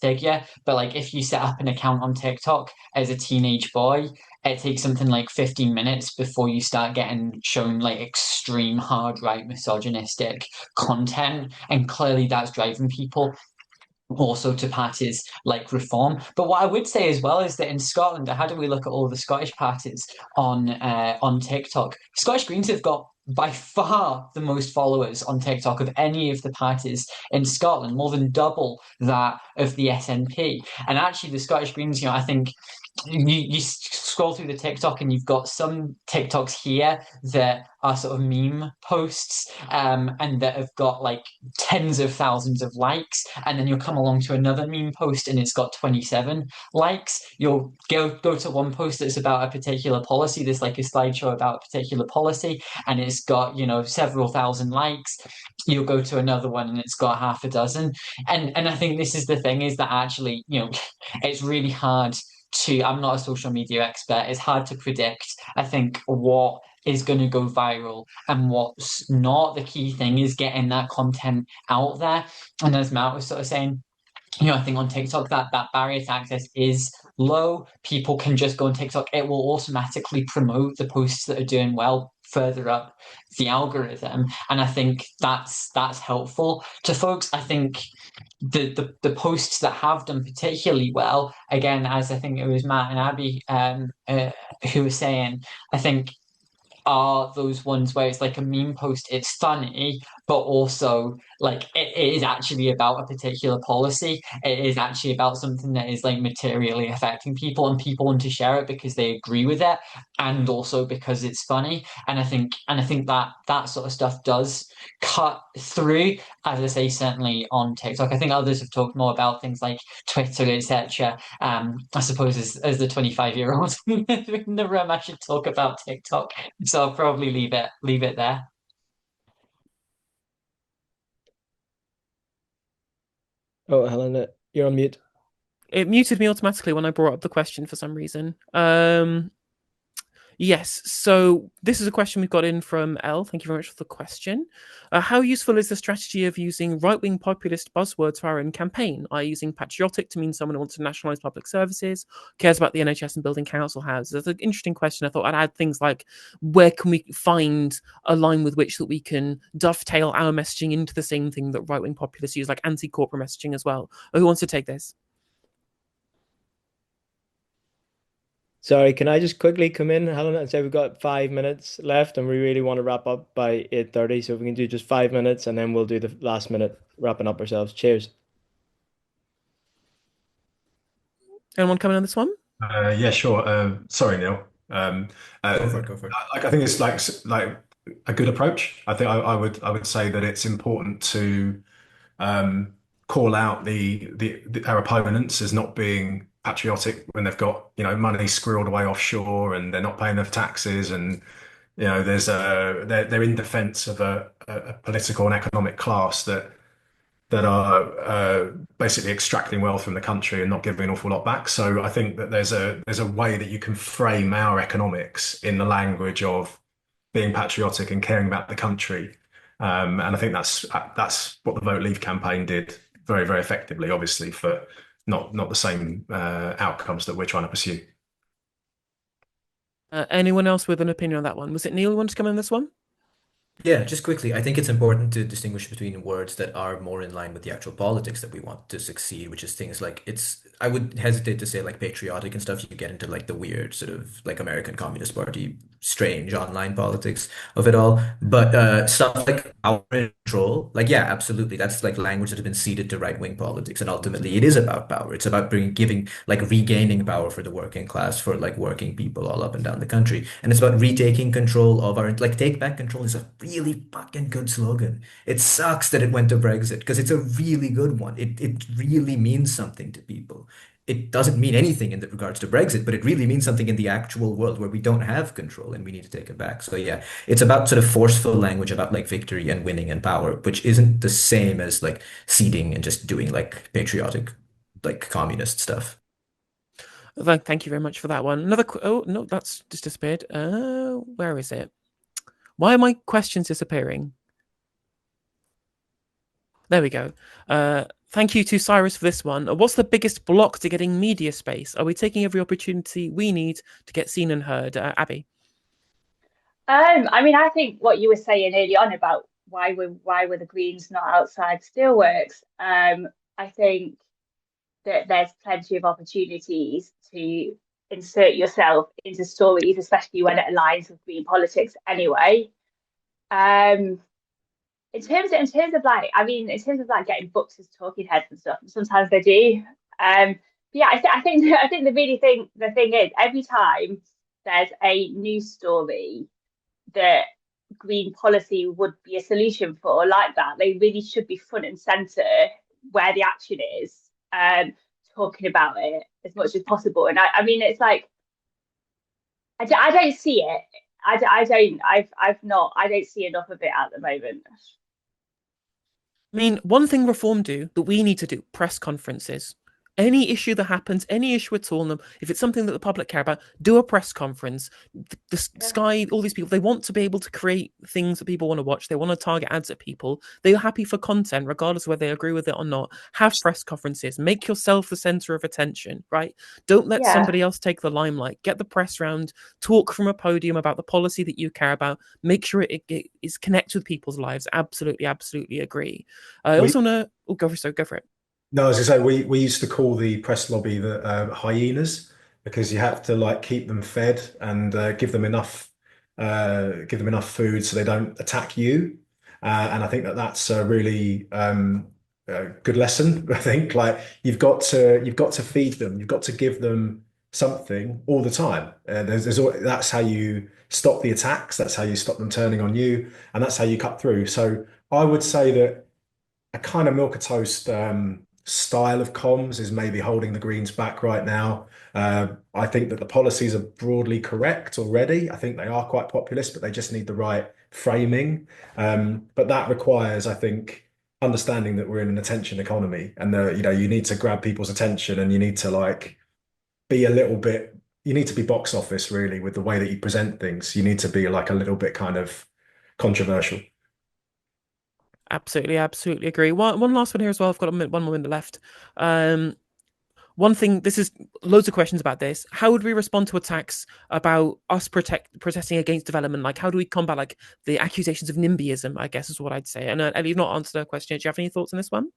figure, but like, if you set up an account on TikTok as a teenage boy, it takes something like 15 minutes before you start getting shown like extreme hard right misogynistic content, and clearly that's driving people also to parties like Reform. But what I would say as well is that in Scotland, how do we look at all the Scottish parties on TikTok? Scottish Greens have got by far the most followers on TikTok of any of the parties in Scotland, more than double that of the SNP. And actually, the Scottish Greens, I think you scroll through the TikTok and you've got some TikToks here that are sort of meme posts, and that have got like tens of thousands of likes, and then you'll come along to another meme post and it's got 27 likes. You'll go to one post that's about a particular policy. There's like a slideshow about a particular policy, and it's got several thousand likes. You'll go to another one and it's got half a dozen. And I think this is the thing, is that actually it's really hard to, I'm not a social media expert, it's hard to predict, I think, what is going to go viral and what's not. The key thing is getting that content out there. And as Matt was sort of saying, I think on TikTok that barrier to access is low. People can just go on TikTok. It will automatically promote the posts that are doing well further up the algorithm. And I think that's helpful to folks. I think the posts that have done particularly well, again, as I think it was Matt and Abi who were saying, I think are those ones where it's like a meme post, it's funny, but also like it is actually about a particular policy. It is actually about something that is like materially affecting people, and people want to share it because they agree with it, and also because it's funny. And I think that sort of stuff does cut through, as I say, certainly on TikTok. I think others have talked more about things like Twitter, etc. I suppose as the 25-year-old in the room, I should talk about TikTok. So I'll probably leave it there. Oh, Helena, you're on mute. It muted me automatically when I brought up the question for some reason. Yes, so this is a question we've got in from Elle. Thank you very much for the question. How useful is the strategy of using right-wing populist buzzwords for our own campaign? Are using patriotic to mean someone who wants to nationalise public services, cares about the NHS and building council houses? That's an interesting question. I thought I'd add things like, where can we find a line with which that we can dovetail our messaging into the same thing that right-wing populists use, like anti-corporate messaging as well? Who wants to take this? Sorry, can I just quickly come in, Helena, and say we've got 5 minutes left and we really want to wrap up by 8:30. So if we can do just 5 minutes and then we'll do the last minute wrapping up ourselves. Cheers. Anyone coming on this one? Yeah, sure. Sorry, Neil. Go for it. I think it's like a good approach. I think I would say that it's important to call out our opponents as not being patriotic when they've got money squirreled away offshore and they're not paying their taxes, and they're in defence of a political and economic class that are basically extracting wealth from the country and not giving an awful lot back. So I think that there's a way that you can frame our economics in the language of being patriotic and caring about the country. And I think that's what the Vote Leave campaign did very, very effectively, obviously, for not the same outcomes that we're trying to pursue. Anyone else with an opinion on that one? Was it Neil who wanted to come in this one? Yeah, just quickly, I think it's important to distinguish between words that are more in line with the actual politics that we want to succeed, which is things like I would hesitate to say like patriotic and stuff. You get into like the weird sort of like American Communist Party, strange online politics of it all. But stuff like power and control, like, yeah, absolutely. That's like language that has been ceded to right-wing politics. And ultimately it is about power. It's about regaining power for the working class, for like working people all up and down the country. And it's about retaking control of take back control is a really fucking good slogan. It sucks that it went to Brexit because it's a really good one. It really means something to people. It doesn't mean anything in regards to Brexit, but it really means something in the actual world where we don't have control and we need to take it back. So yeah, it's about sort of forceful language about like victory and winning and power, which isn't the same as like ceding and just doing like patriotic, like communist stuff. Thank you very much for that one. Oh no, that's just disappeared. Where is it? Why are my questions disappearing? There we go. Thank you to Cyrus for this one. What's the biggest block to getting media space? Are we taking every opportunity we need to get seen and heard? Abi? I mean, I think what you were saying early on about why were the Greens not outside Steelworks, I think that there's plenty of opportunities to insert yourself into stories, especially when it aligns with Green politics anyway. Um, in terms of like, I mean, in terms of like getting books as talking heads and stuff, sometimes they do. But yeah, I think the thing is every time there's a news story that green policy would be a solution for like that, they really should be front and center where the action is, talking about it as much as possible. And I mean, it's like I don't see it. I don't see enough of it at the moment. I mean, one thing Reform do that we need to do, press conferences. Any issue that happens, any issue at all, if it's something that the public care about, do a press conference. The Sky, all these people, they want to be able to create things that people want to watch. They want to target ads at people. They're happy for content, regardless of whether they agree with it or not. Have press conferences. Make yourself the center of attention, right? Don't let somebody else take the limelight. Get the press round. Talk from a podium about the policy that you care about. Make sure it is connect with people's lives. Absolutely, absolutely agree. I also want to go for it. No, as I say, we used to call the press lobby the hyenas because you have to like keep them fed and give them enough food so they don't attack you. And I think that that's a really good lesson. I think like you've got to feed them, you've got to give them something all the time. That's how you stop the attacks. That's how you stop them turning on you, and that's how you cut through. So I would say that a kind of milk toast style of comms is maybe holding the Greens back right now. I think that the policies are broadly correct already. I think they are quite populist, but they just need the right framing. But that requires, I think, understanding that we're in an attention economy, and you need to grab people's attention, and you need to like be a little bit. You need to be box office really with the way that you present things. You need to be like a little bit kind of controversial. Absolutely, absolutely agree. One last one here as well. I've got one more minute left. One thing, this is loads of questions about this. How would we respond to attacks about us protesting against development? Like, how do we combat like the accusations of NIMBYism, I guess is what I'd say. And Ellie, you've not answered a question. Do you have any thoughts on this one?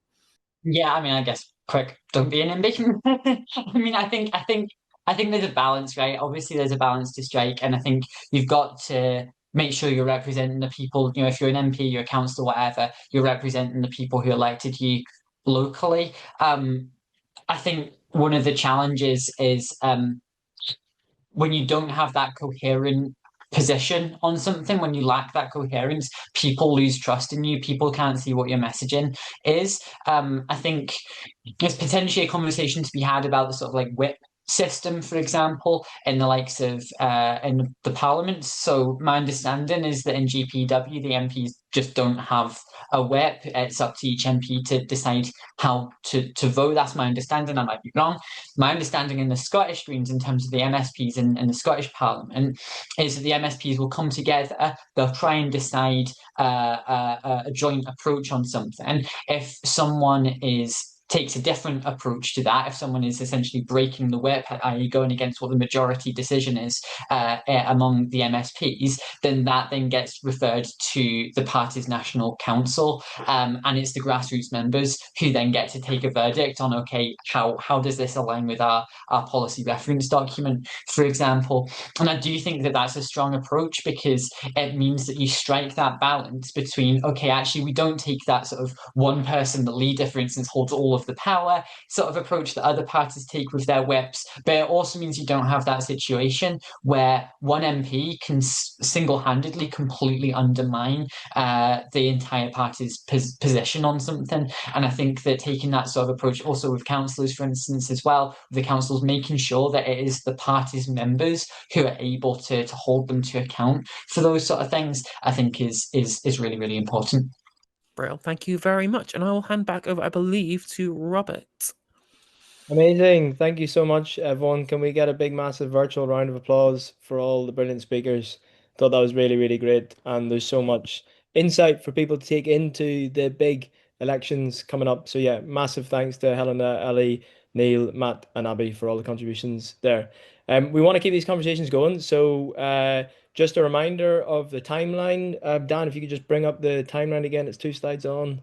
Yeah, I mean, I guess quick, don't be an NIMBY. I mean, I think there's a balance, right? Obviously, there's a balance to strike, and I think you've got to make sure you're representing the people. You know, if you're an MP, you're a councillor, whatever, you're representing the people who elected you locally. I think one of the challenges is when you don't have that coherent position on something, when you lack that coherence, people lose trust in you. People can't see what your messaging is. I think there's potentially a conversation to be had about the sort of like whip system, for example, in the likes of in the Parliament. So my understanding is that in GPW, the MPs just don't have a whip. It's up to each MP to decide how to vote. That's my understanding. I might be wrong. My understanding in the Scottish Greens, in terms of the MSPs in the Scottish Parliament, is that the MSPs will come together. They'll try and decide a joint approach on something. If someone takes a different approach to that, if someone is essentially breaking the whip, i.e. going against what the majority decision is among the MSPs, then that then gets referred to the party's national council, and it's the grassroots members who then get to take a verdict on, okay, how does this align with our policy reference document, for example. And I do think that that's a strong approach, because it means that you strike that balance between, okay, actually we don't take that sort of one person, the leader, for instance, holds all of the power sort of approach that other parties take with their whips, but it also means you don't have that situation where one MP can single-handedly completely undermine the entire party's position on something. And I think that taking that sort of approach also with councillors, for instance, as well, the councils making sure that it is the party's members who are able to hold them to account for those sort of things, I think is really, really important. Brill, thank you very much. And I will hand back over, I believe, to Robert. Amazing. Thank you so much, everyone. Can we get a big, massive virtual round of applause for all the brilliant speakers? Thought that was really, really great. And there's so much insight for people to take into the big elections coming up. So yeah, massive thanks to Helena, Ellie, Neil, Matt, and Abi for all the contributions there. We want to keep these conversations going. So just a reminder of the timeline. Dan, if you could just bring up the timeline again, it's 2 slides on.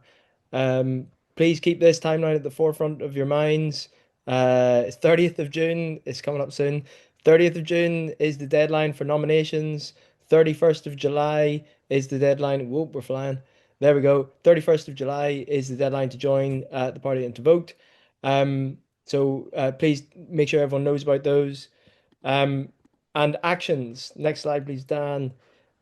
Please keep this timeline at the forefront of your minds. It's 30th of June. It's coming up soon. 30th of June is the deadline for nominations. 31st of July is the deadline. Whoop, we're flying. There we go. 31st of July is the deadline to join the party and to vote. So please make sure everyone knows about those. Um, and actions. Next slide, please, Dan.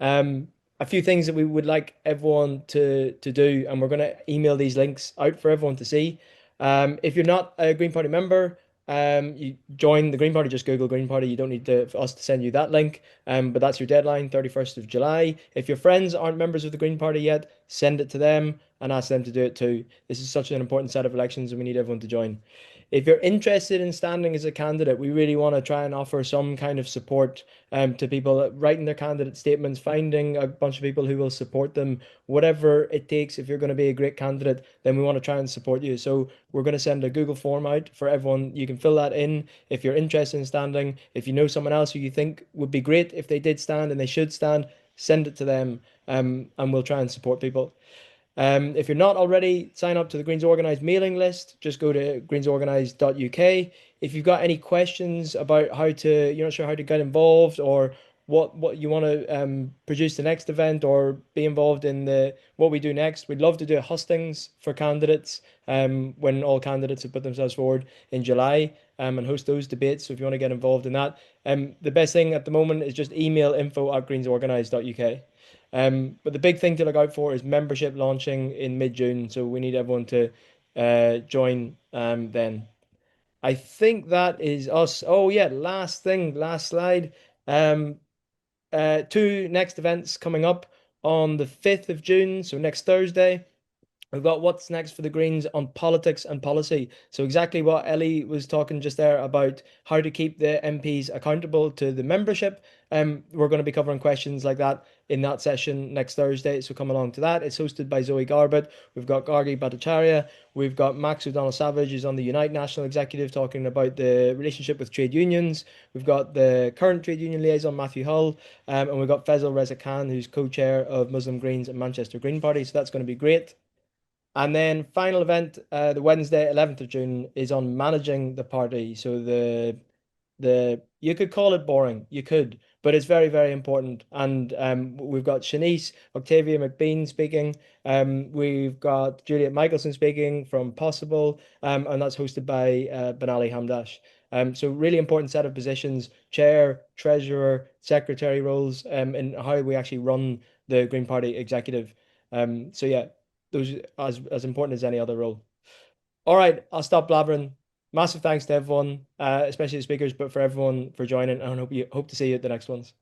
A few things that we would like everyone to do, and we're going to email these links out for everyone to see. If you're not a Green Party member, you join the Green Party, just Google Green Party. You don't need for us to send you that link. But that's your deadline, 31st of July. If your friends aren't members of the Green Party yet, send it to them and ask them to do it too. This is such an important set of elections and we need everyone to join. If you're interested in standing as a candidate, we really want to try and offer some kind of support to people writing their candidate statements, finding a bunch of people who will support them, whatever it takes. If you're going to be a great candidate, then we want to try and support you. So we're going to send a Google form out for everyone. You can fill that in if you're interested in standing. If you know someone else who you think would be great if they did stand and they should stand, send it to them, and we'll try and support people. If you're not already, sign up to the Greens Organised mailing list. Just go to greensorganised.uk. If you've got any questions about you're not sure how to get involved or what you want to produce the next event or be involved in what we do next, we'd love to do hustings for candidates when all candidates have put themselves forward in July and host those debates. So if you want to get involved in that, the best thing at the moment is just email info@greensorganised.uk. But the big thing to look out for is membership launching in mid-June. So we need everyone to join then. I think that is us. Oh yeah, last thing, last slide. Two next events coming up on the 5th of June, so next Thursday. We've got What's Next for the Greens on politics and policy. So exactly what Ellie was talking just there about how to keep the MPs accountable to the membership. We're going to be covering questions like that in that session next Thursday. So come along to that. It's hosted by Zoe Garbett. We've got Gargi Bhattacharya. We've got Max O'Donnell-Savage, who's on the Unite National Executive, talking about the relationship with trade unions. We've got the current trade union liaison, Matthew Hull. And we've got Faisal Reza Khan, who's co-chair of Muslim Greens and Manchester Green Party. So that's going to be great. And then final event, the Wednesday, 11th of June, is on managing the party. So you could call it boring, you could, but it's very, very important. And we've got Shanice, Octavia McBean speaking. We've got Juliet Michelson speaking from Possible, and that's hosted by Benali Hamdash. So really important set of positions, chair, treasurer, secretary roles, and how we actually run the Green Party executive. So yeah, those as important as any other role. All right, I'll stop blabbering. Massive thanks to everyone, especially the speakers, but for everyone for joining. And hope to see you at the next ones.